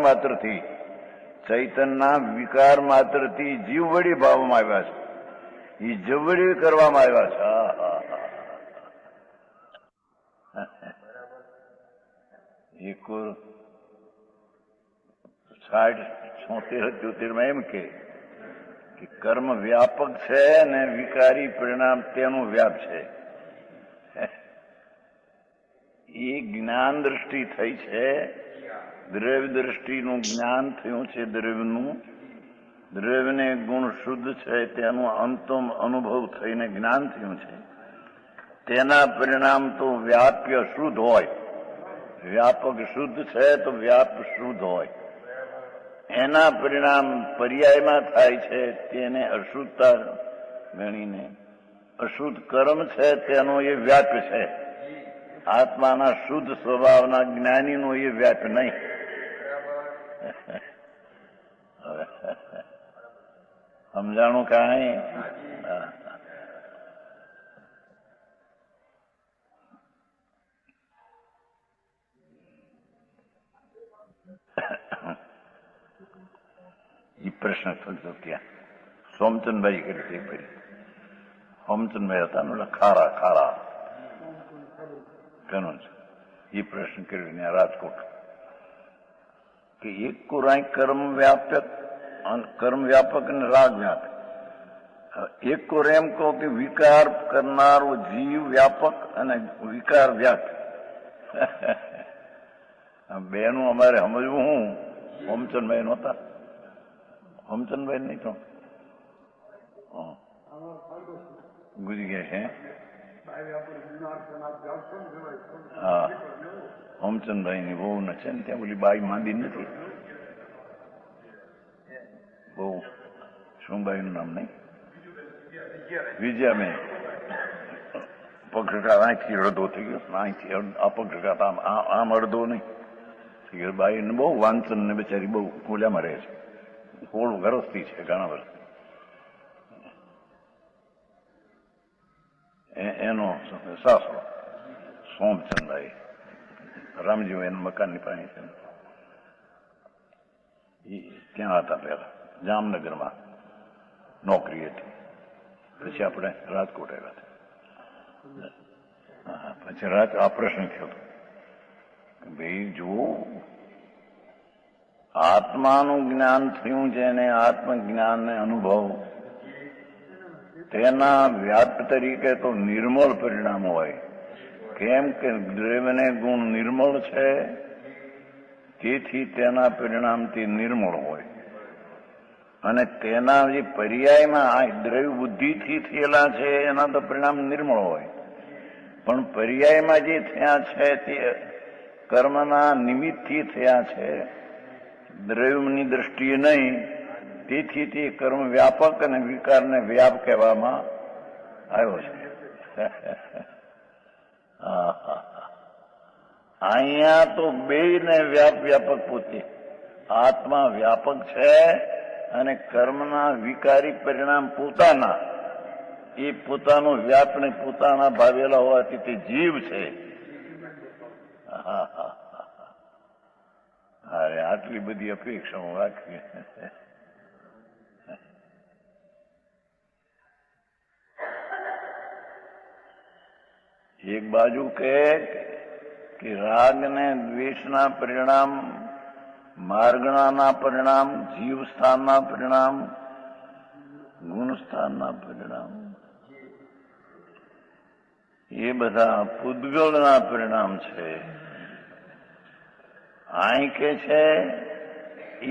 [SPEAKER 4] માત્રથી જીવ વડે ભાવવામાં આવ્યા છે. એ જીવ વડે કરવામાં આવ્યા છે. હા હા હા એક 60-76-77 એમ કે કર્મ વ્યાપક છે ને વિકારી પરિણામ તેનું વ્યાપ છે. એ જ્ઞાન દ્રષ્ટિ થઈ છે. દ્રવ્ય દ્રષ્ટિનું જ્ઞાન થયું છે. દ્રવ્યને ગુણ શુદ્ધ છે તેનું અંતમ અનુભવ થઈને જ્ઞાન થયું છે. તેના પરિણામ તો વ્યાપ્ય શુદ્ધ હોય. વ્યાપક શુદ્ધ છે તો વ્યાપ શુદ્ધ હોય. એના પરિણામ પર્યાયમાં થાય છે તેને અશુદ્ધતા ગણીને અશુદ્ધ કર્મ છે તેનો એ વ્યાપ છે. આત્માના શુદ્ધ સ્વભાવના જ્ઞાનીનો એ વ્યાપ નહીં. સમજાણું કાંઈ? એ પ્રશ્ન થતો ત્યાં સોમચંદભાઈ કરી હતી. ફરી સોમચંદભાઈ હતા ને ખારા ઘણું છે. એ પ્રશ્ન કર્યો ત્યાં રાજકોટ કે એક કોરાય કર્મ વ્યાપક અને રાગ વ્યાપક. એક કોર એમ કહો કે વિકાર કરનારો જીવ વ્યાપક અને વિકાર વ્યાપક. બેનું અમારે સમજવું હું હોમચંદભાઈ નહોતા. હોમચંદભાઈ નહીં તો ગુજરી ગયા છે. હા હોમચંદભાઈ ની બહુ ને છે ને ત્યાં ઓલી બાઈ માંદી નથી. બહુ શું બાઈ નું નામ નહીં? વિજયાબેન. પગઘાત અહીંથી અડધો થઈ ગયો. અહીંથી આ પગઘાત આમ અડધો નહીં. બાઈ ને બહુ વાંચન ને બિચારી બહુ ખોલ્યામાં રહે છે. થોડું ગરજથી છે ઘણા વર્ષ. એનો સાસરો સોમચંદભાઈ રામજી એના મકાનની પાસે છે. એ ત્યાં હતા પેલા જામનગરમાં નોકરી હતી. પછી આપણે રાજકોટ આવ્યા હતા. પછી આ પ્રશ્ન થયો હતો કે ભાઈ જુઓ આત્માનું જ્ઞાન થયું છે ને આત્મજ્ઞાનને અનુભવ તેના વ્યાપ તરીકે તો નિર્મળ પરિણામ હોય. કેમ કે દ્રવ્યને ગુણ નિર્મળ છે તેથી તેના પરિણામથી નિર્મળ હોય. અને તેના જે પર્યાયમાં દ્રવ્ય બુદ્ધિથી થયેલા છે એના તો પરિણામ નિર્મળ હોય. પણ પર્યાયમાં જે થયા છે તે કર્મના નિમિત્તથી થયા છે, દ્રવ્યની દ્રષ્ટિએ નહીં. તેથી તે કર્મ વ્યાપક અને વિકારને વ્યાપ કહેવામાં આવ્યો છે. અહીંયા તો બેયને વ્યાપક પોતે આત્મા વ્યાપક છે અને કર્મના વિકારી પરિણામ પોતાના, એ પોતાનો વ્યાપને પોતાના ભાવેલા હોવાથી તે જીવ છે. અરે આટલી બધી અપેક્ષા હું રાખી. એક બાજુ કહે કે રાગ ને દ્વેષના પરિણામ, માર્ગણાના પરિણામ, જીવ સ્થાનના પરિણામ, ગુણ સ્થાનના પરિણામ, એ બધા પૂદગલના પરિણામ છે. અહીં કે છે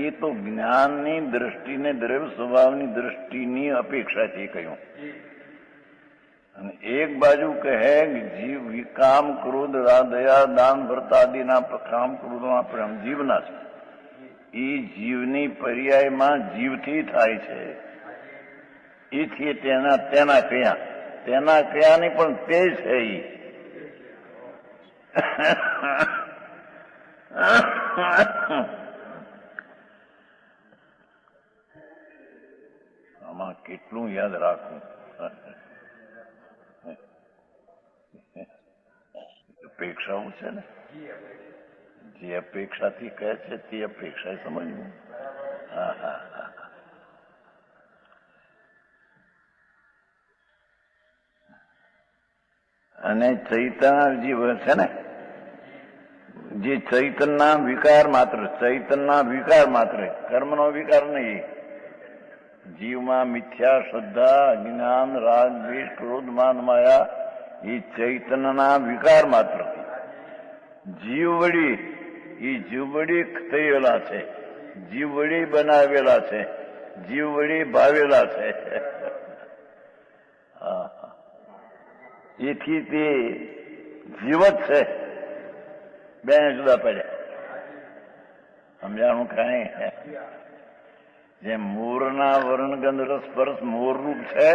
[SPEAKER 4] એ તો જ્ઞાનની દ્રષ્ટિને દ્રવ્ય સ્વભાવની દ્રષ્ટિની અપેક્ષાથી કહ્યું. અને એક બાજુ કહે કે જીવ વિકામ, ક્રોધ, દયા, દાન, વ્રત આદિના કામ ક્રોધના પરિણામ જીવના છે. એ જીવની પર્યાયમાં જીવથી થાય છે. એથી તેના ક્રિયા ની પણ તે છે. આમાં કેટલું યાદ રાખવું. અપેક્ષાઓ છે ને, જે અપેક્ષાથી કહે છે તે અપેક્ષા સમજવું. અને ચૈતન્ય જીવ છે ને, જે ચૈતનના વિકાર માત્ર, કર્મનો વિકાર નહીં. જીવમાં મિથ્યા, શ્રદ્ધા, અજ્ઞાન, રાગ, દ્વેષ, ક્રોધ, માન, માયા એ ચૈતન્યના વિકાર માત્ર. જીવ વળી થયેલા છે, જીવ વળી બનાવેલા છે, જીવ વળી ભાવેલા છે. એથી તે જીવ જ છે. બે જુદા પડ્યા. સમજાણું કાંઈ? જેમ મોરના વર્ણગંધ રસપરસ મોરરૂપ છે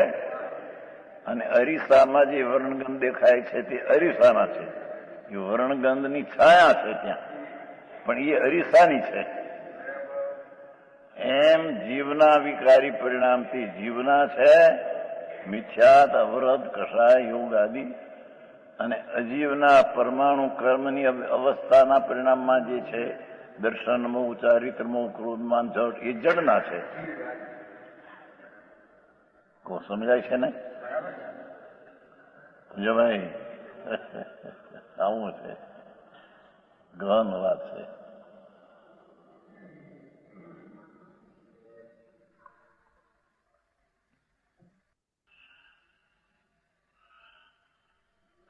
[SPEAKER 4] અને અરીસામાં જે વર્ણગંધ દેખાય છે તે અરીસાના છે. એ વર્ણગંધની છાયા છે ત્યાં, પણ એ અરીસાની છે. એમ જીવના વિકારી પરિણામથી જીવના છે. મિથ્યાત, અવરત, કષાય, યોગ આદિ અને અજીવના પરમાણુ કર્મની અવસ્થાના પરિણામમાં જે છે દર્શનમો, ચારિત્રમો, ક્રોધમાન, જટ એ જડના છે. કો સમજાય છે ને? જો ભાઈ આવું છે, ગહન વાત છે.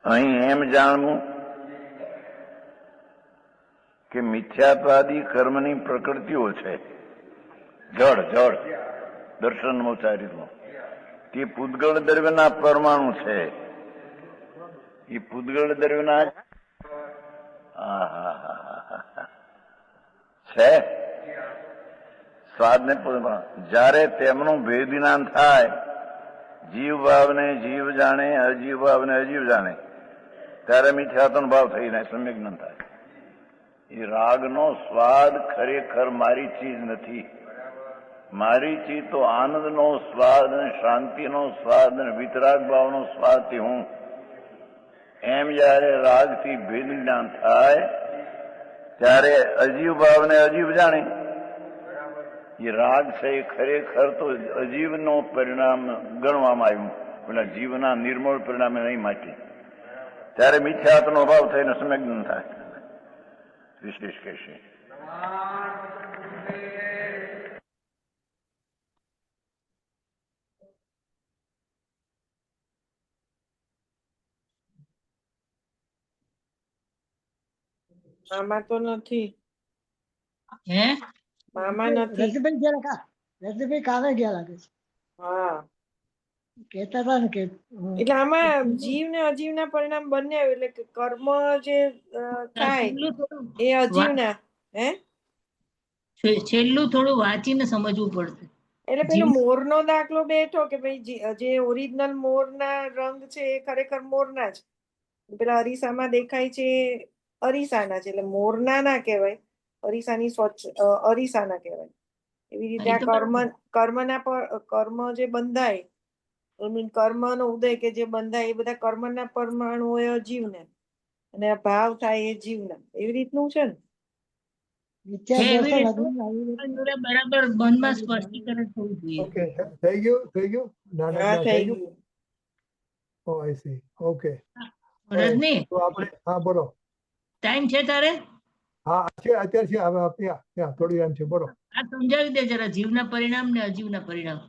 [SPEAKER 4] અહીં એમ જાણવું કે મિથ્યાત્વાદી કર્મની પ્રકૃતિઓ છે, જડ દર્શનમો, ચારિત્રમો, તે પૂદગળ દ્રવ્યના પરમાણુ છે. એ પૂદગળ દ્રવ્યના છે સ્વાદને જયારે તેમનું ભેદ જ્ઞાન થાય, જીવ ભાવને જીવ જાણે, અજીવ ભાવને અજીવ જાણે, ત્યારે મિથ્યાત્વનો ભાવ થઈને સમ્યક જ્ઞાન થાય. એ રાગનો સ્વાદ ખરેખર મારી ચીજ નથી. મારી ચીજ તો આનંદનો સ્વાદ અને શાંતિનો સ્વાદ અને વિતરાગ ભાવનો સ્વાદ હું. એમ જયારે રાગથી ભેદ જ્ઞાન થાય ત્યારે અજીવ ભાવને અજીવ જાણે. એ રાગ છે એ ખરેખર તો અજીવનો પરિણામ ગણવામાં આવ્યું, પેલા જીવના નિર્મળ પરિણામે નહીં માટે. ત્યારે મિથ્યાત્વનો ભાવ થઈને સમ્યક જ્ઞાન થાય. વિશેષ કહેશે
[SPEAKER 5] મામા તો નથી.
[SPEAKER 2] હે
[SPEAKER 5] મામા નથી.
[SPEAKER 3] રજનીભાઈ ગયા કા? રજનીભાઈ કામે ગયા લાગે છે.
[SPEAKER 5] હા,
[SPEAKER 3] કહેતા હતા ને કે
[SPEAKER 5] એટલે આમાં જીવ ને અજીવ ના પરિણામ બંને આવે. એટલે કે કર્મ જે થાય એ અજીવ ના. હે
[SPEAKER 2] છેલ્લું થોડું વાંચીને સમજવું પડશે.
[SPEAKER 5] એટલે પેલો મોરનો દાખલો બેઠો કે ભાઈ જે ઓરિજિનલ મોરના રંગ છે એ ખરેખર મોરના જ, પેલા અરીસામાં દેખાય છે એ અરીસાના છે, એટલે મોરના ના કહેવાય, અરીસાની અરીસાના કહેવાય. એવી રીતે આ કર્મના કર્મ જે બંધાય, I mean કર્મનો ઉદય કે જે બંધાય એ બધા કર્મના પરમાણુ હોય અજીવને, અને આ ભાવ થાય એ જીવના, એવી રીતનું છે ને.
[SPEAKER 3] મિથ્યા દર્શન અજ્ઞાન અવિરત
[SPEAKER 2] બરાબર મનમાં સ્પષ્ટીકરણ થવું જોઈએ.
[SPEAKER 1] ઓકે, થઈ ગયું ના ના
[SPEAKER 5] હા
[SPEAKER 1] ના,
[SPEAKER 5] થઈ
[SPEAKER 1] થઈ ગયું.
[SPEAKER 5] ગયું.
[SPEAKER 1] ઓ આઈ સી. ઓકે,
[SPEAKER 2] રજની
[SPEAKER 1] તો આપણે હા બોલો.
[SPEAKER 2] ટાઈમ છે તારે?
[SPEAKER 1] હા છે, અત્યારે છે, હવે ત્યાં થોડી વાર છે, બોલો.
[SPEAKER 2] આ સમજાવી દે જરા, જીવના પરિણામ ને અજીવના પરિણામ.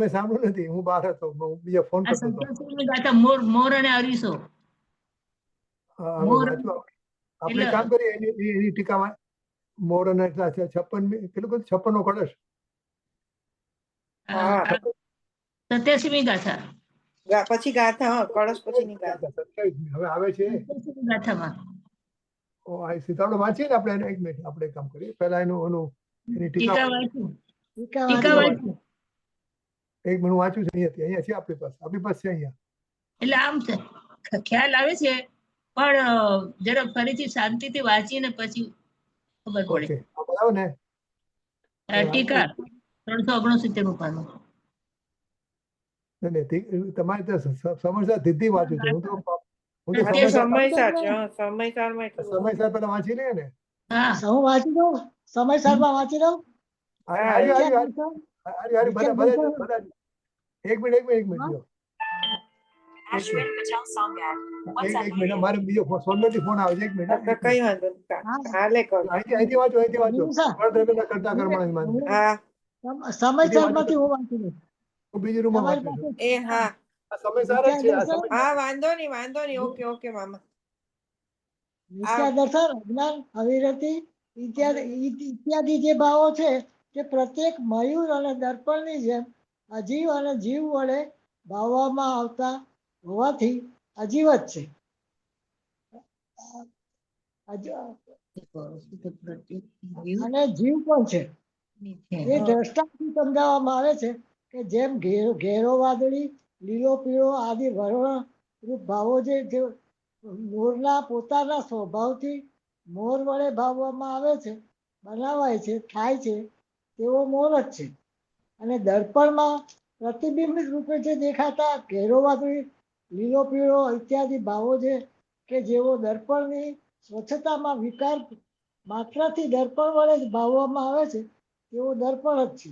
[SPEAKER 1] મેં સાંભળ્યું નથી, હું બહાર હતો, હું બીજા ફોન
[SPEAKER 2] આ
[SPEAKER 1] કરતો હતો.
[SPEAKER 2] સત્યાસીની ગાથા મોર અને અરીસો.
[SPEAKER 1] હવે
[SPEAKER 2] મોર
[SPEAKER 1] વાંચો આપણે.
[SPEAKER 2] એટલે
[SPEAKER 1] કામ કરીએ એની ટીકામાં. મોર અને 56 કેટલું 56નો કળશ.
[SPEAKER 5] હા.
[SPEAKER 2] 87મી ગાથા.
[SPEAKER 5] પછી ગાથા, હા, કળશ પછીની ગાથા.
[SPEAKER 1] 27 હવે આવે છે.
[SPEAKER 2] 87મી ગાથામાં
[SPEAKER 1] ઓ આઈ સી. તો આપણે વાંચીએ ને, આપણે એક મિનિટ આપણે કામ કરીએ પહેલા એની
[SPEAKER 2] ટીકા
[SPEAKER 1] ટીકા.
[SPEAKER 2] વાંચું.
[SPEAKER 3] ટીકા
[SPEAKER 2] ટીકા
[SPEAKER 3] વાંચી
[SPEAKER 2] વાંચું.
[SPEAKER 1] એક મિનિટ વાંચું છું, અહીંયા છે આપણી પાસે છે અહીંયા.
[SPEAKER 2] એટલે આમ છે, ખ્યાલ આવે છે, પણ જરા ફરીથી શાંતિથી વાંચીને પછી ખબર પડે.
[SPEAKER 1] ઓકે, બરાબર ને.
[SPEAKER 2] ટીકા 369 નું પાનું.
[SPEAKER 1] તમારે ત્યાં સમસ્યા સીધી વાંચું છું. હું તો
[SPEAKER 5] હા, તો સમયસાર છે, હા, સમયસારમાં એટલું બધું.
[SPEAKER 1] સમયસર પેલા વાંચી લઈએ ને.
[SPEAKER 2] હા,
[SPEAKER 3] હું વાંચી દઉં, સમયસરમાં વાંચી દઉં.
[SPEAKER 1] હારી
[SPEAKER 3] મિથ્યા
[SPEAKER 1] બધા
[SPEAKER 3] દર્શન
[SPEAKER 1] એક મિનિટ જો.
[SPEAKER 6] Ashwin Patel Songgad.
[SPEAKER 1] એક મિનિટ, મારે બીજો સોલમેથી ફોન આવે છે. એક મિનિટ.
[SPEAKER 5] તો કઈ વાંધો નહીં. હાલે કર.
[SPEAKER 1] અહીંથી વાંચો.
[SPEAKER 3] નિમિષા.
[SPEAKER 1] પરદ્રવ્યના કરતા કર્મણ માન.
[SPEAKER 5] હા,
[SPEAKER 3] સમયસરમાંથી હું વાંચી દઉં.
[SPEAKER 1] હું બીજી રૂમમાં
[SPEAKER 3] તમારી
[SPEAKER 1] વાંચું છું.
[SPEAKER 3] પાસે
[SPEAKER 5] એ હા,
[SPEAKER 1] આ સમયસર જ છે. આ
[SPEAKER 3] મિથ્યા
[SPEAKER 1] સમય
[SPEAKER 5] હા, વાંધો નહીં. ઓકે મામા.
[SPEAKER 3] મિથ્યા દર્શન અજ્ઞાન અવિરતિ ઇત્યાદિ જે ભાવો છે તે પ્રત્યેક મયુર અને દર્પણની જેમ અજીવ અને જીવ વડે ભાવવામાં આવતા હોવાથી અજીવ જ છે. અને જીવ પણ છે. એ દ્રષ્ટાંતથી સમજાવવામાં આવે છે કે જેમ ઘેરો વાદળી, લીલો પીળો આદિ વર્ણ રૂપ ભાવો જે મોરના પોતાના સ્વભાવથી મોર વડે ભાવવામાં આવે છે, બનાવાય છે, થાય છે, તેવો મોર જ છે. અને દર્પણમાં પ્રતિબિંબિત રૂપે જે દેખાતા ઘેરો વાદળી, લીલો પીળો ઇત્યાદિ ભાવો છે કે જેવો દર્પણની સ્વચ્છતામાં વિકાર માત્રથી દર્પણ વડે જ ભાવવામાં આવે છે, તેવો દર્પણ જ છે.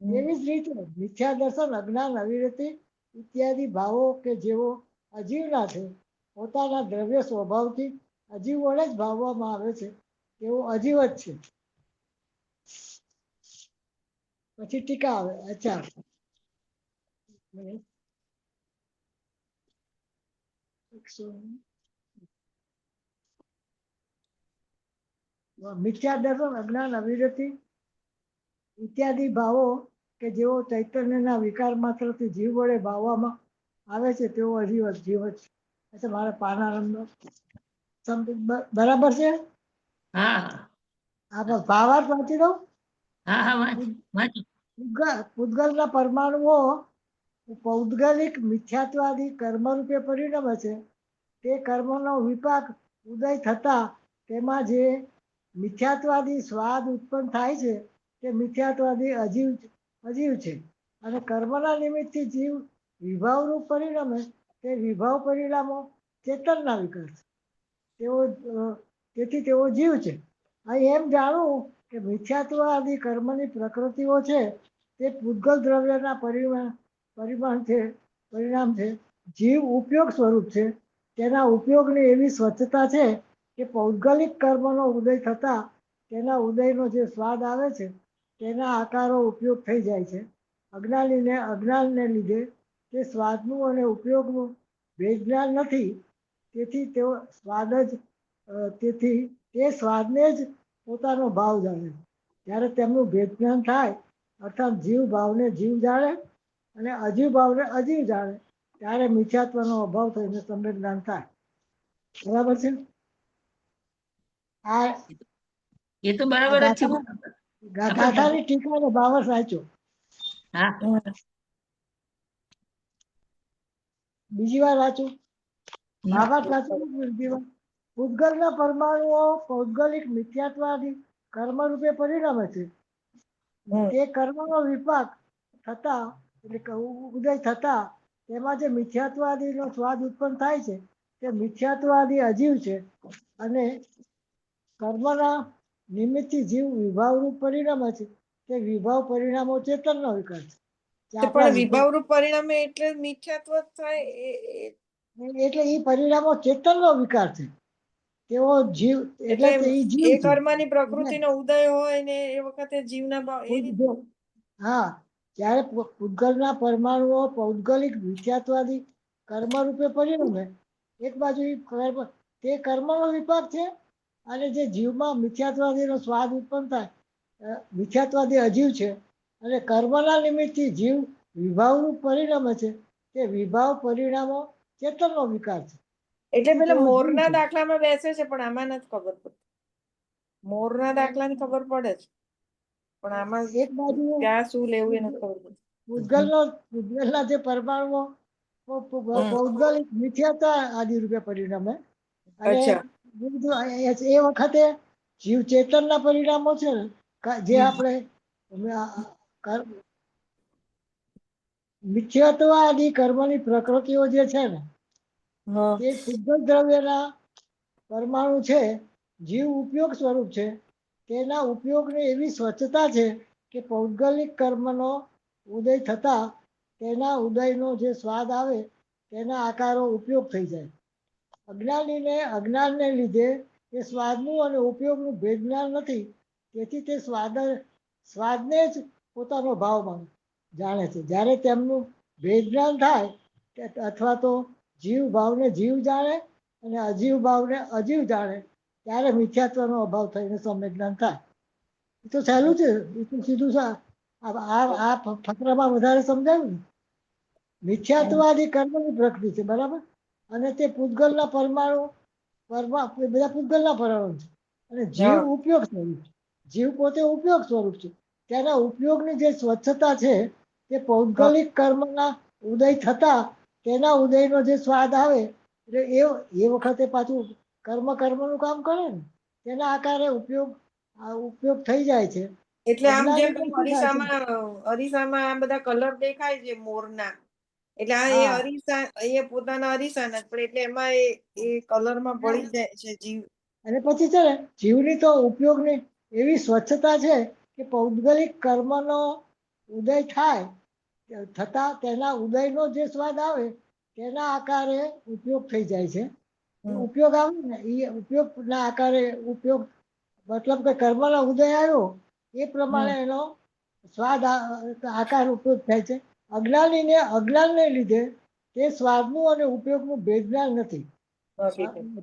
[SPEAKER 3] એવી જ રીતે મિથ્યા દર્શન અજ્ઞાન અવિરતિ ઇત્યાદિ ભાવો કે જેવો અજીવના છે, પોતાના દ્રવ્ય સ્વભાવથી અજીવ વડે જ ભાવવામાં આવે છે, તેવો અજીવ જ છે. પછી ટીકા આવે. અચ્છા, મિથ્યા દર્શન અજ્ઞાન અવિરતિ ઇત્યાદિ ભાવો કે જેઓ ચૈતન્યના વિકાર માત્રથી જીવ વડે ભાવવામાં આવે છે, તેવો અજીવ જીવ જ છે. એટલે મારા પાનાનંદનો બરાબર છે.
[SPEAKER 2] હા,
[SPEAKER 3] આ ભાવાર્થ વાંચી દઉં.
[SPEAKER 2] હા, વાંચું.
[SPEAKER 3] પૂતગલના પરમાણુઓ પૌદ્ગલિક મિથ્યાત્વાદી કર્મરૂપે પરિણમે છે. તે કર્મનો વિપાક ઉદય થતા તેમાં જે મિથ્યાત્વાદી સ્વાદ ઉત્પન્ન થાય છે તે મિથ્યાત્વાદી અજીવ છે. અને કર્મના નિમિત્તથી જીવ વિભાવરૂપ પરિણમે તે વિભાવ પરિણામો ચેતનના વિકાર છે. તેથી તેઓ જીવ છે. અહીં એમ જાણવું કે મિથ્યાત્વાદી કર્મની પ્રકૃતિઓ છે તે પૂતગલ દ્રવ્યના પરિણામ છે. જીવ ઉપયોગ સ્વરૂપ છે. તેના ઉપયોગની એવી સ્વચ્છતા છે કે પૌદ્ગલિક કર્મનો ઉદય થતા તેના ઉદયનો જે સ્વાદ આવે છે તેના આકારો ઉપયોગ થઈ જાય છે. અજ્ઞાનને લીધે તે સ્વાદનું અને ઉપયોગનું ભેદજ્ઞાન નથી. તેથી તે સ્વાદને જ પોતાનો ભાવ જાણે. જ્યારે તેમનું ભેદજ્ઞાન થાય, અર્થાત જીવ ભાવને જીવ જાણે અને અજીવ ભાવને અજીવ જાણે, ત્યારે મિથ્યાત્વનો અભાવ થઈને સમ્યક જ્ઞાન થાય. બરાબર છે. આ
[SPEAKER 2] એ તો બરાબર જ છે.
[SPEAKER 3] ગાથાની ટીકાનો ભાવ સાચો.
[SPEAKER 2] હા
[SPEAKER 3] બીજી વાર વાંચું. મહાભારત વાંચું બીજી વાર. પૂતગલના પરમાણુઓ પૌદ્ગલિક મિથ્યાત્વાદી કર્મરૂપે પરિણમે છે. તે કર્મનો વિપાક થતા એટલે કે ઉદય થતા તેમાં જે મિથ્યાત્વાદીનો સ્વાદ ઉત્પન્ન થાય છે તે મિથ્યાત્વાદી અજીવ છે અને કર્મના નિમિત્તથી જીવ વિભાવરૂપ પરિણમે છે. તે વિભાવ પરિણામો ચેતનનો વિકાસ છે. જે આપણા
[SPEAKER 5] પણ વિભાવરૂપ પરિણામે એટલે મિથ્યાત્વ જ થાય
[SPEAKER 3] એટલે એ પરિણામો ચેતનનો વિકાર છે. તેઓ જીવ એટલે
[SPEAKER 5] એટલે
[SPEAKER 3] એ
[SPEAKER 5] એ
[SPEAKER 3] જીવ છે.
[SPEAKER 5] કર્મની પ્રકૃતિનો ઉદય હોય ને એ વખતે જીવના ભાવ એ રીતે
[SPEAKER 3] હા, જ્યારે પૂતગલના પરમાણુઓ પૌદ્ગલિક મિથ્યાત્વાદી કર્મરૂપે પરિણમે એક બાજુ તે કર્મનો વિપાક છે અને જે જીવમાં મિથ્યાત્વાદીનો સ્વાદ ઉત્પન્ન થાય મિથ્યાત્વાદી અજીવ છે અને કર્મના નિમિત્તથી જીવ વિભાવરૂપ પરિણમે છે. તે વિભાવ પરિણામો ચેતનનો વિકાર છે.
[SPEAKER 5] એટલે પેલા
[SPEAKER 3] તેઓ જીવ
[SPEAKER 5] મોરના
[SPEAKER 3] છે.
[SPEAKER 5] દાખલામાં બેસે છે પણ આમાં નથી ખબર પડતી. મોરના દાખલાની ખબર પડે છે પણ આમાં
[SPEAKER 3] એક બાજુ
[SPEAKER 5] ક્યાં શું લેવું એ નથી ખબર પડતી.
[SPEAKER 3] પૂતગલના જે પરમાણુઓ પૌદ્ગલિક મિથ્યાત્વા આદિ રૂપે પરિણમે અને
[SPEAKER 5] અચ્છા.
[SPEAKER 3] એ વખતે જીવ ચેતનના પરિણામો છે ને જે આપણે મિથ્યાત્વાદી કર્મની પ્રકૃતિઓ જે છે ને
[SPEAKER 5] હા
[SPEAKER 3] તે પૂતગલ દ્રવ્યના પરમાણુ છે. જીવ ઉપયોગ સ્વરૂપ છે. તેના ઉપયોગની એવી સ્વચ્છતા છે કે પૌદ્ગલિક કર્મનો ઉદય થતા તેના ઉદયનો જે સ્વાદ આવે તેના આકારો ઉપયોગ થઈ જાય. અજ્ઞાનને લીધે તે સ્વાદનું અને ઉપયોગનું ભેદ જ્ઞાન નથી. તેથી તે સ્વાદને જ પોતાનો ભાવ જાણે છે. જ્યારે તેમનું ભેદ જ્ઞાન થાય અથવા તો જીવ ભાવને જીવ જાણે અને અજીવ ભાવને અજીવ જાણે ત્યારે મિથ્યાત્વનો અભાવ થઈને સમ્યક જ્ઞાન થાય. એ તો સહેલું છે. એ તો સીધું આ ફકરામાં વધારે સમજાયું ને. મિથ્યાત્વાદી કર્મની પ્રકૃતિ છે બરાબર અને તે પૂતગલના પરમાણુ બધા પૂતગલના પરમાણુ છે અને જીવ ઉપયોગ સ્વરૂપ છે. જીવ પોતે ઉપયોગ સ્વરૂપ છે. તેના ઉપયોગની જે સ્વચ્છતા છે તે પૌદ્ગલિક કર્મના ઉદય થતા તેના ઉદયનો જે સ્વાદ આવે એટલે એ વખતે પાછું કર્મનું કામ કરે ને તેના આકારે ઉપયોગ થઈ જાય છે.
[SPEAKER 5] એટલે આમ જેમ
[SPEAKER 3] અજ્ઞાનીને શું થાય છે?
[SPEAKER 5] અરીસામાં આ બધા કલર દેખાય છે મોરના એટલે આ એ
[SPEAKER 3] હા
[SPEAKER 5] અરીસા એ પોતાના અરીસાના જ પણ એટલે એમાં એ કલરમાં ભળી જાય છે જીવ.
[SPEAKER 3] અને પછી છે ને જીવની તો ઉપયોગની એવી સ્વચ્છતા છે કે પૌદ્ગલિક કર્મનો ઉદય થાય થતા તેના ઉદયનો જે સ્વાદ આવે તેના આકારે ઉપયોગ થઈ જાય છે. ઉપયોગ આવે ને એ ઉપયોગના આકારે ઉપયોગ મતલબ કે કર્મનો ઉદય આવ્યો એ પ્રમાણે એનો સ્વાદ આકાર ઉપયોગ થાય છે. અજ્ઞાનને લીધે તે સ્વાદનું અને ઉપયોગનું ભેદ જ્ઞાન નથી.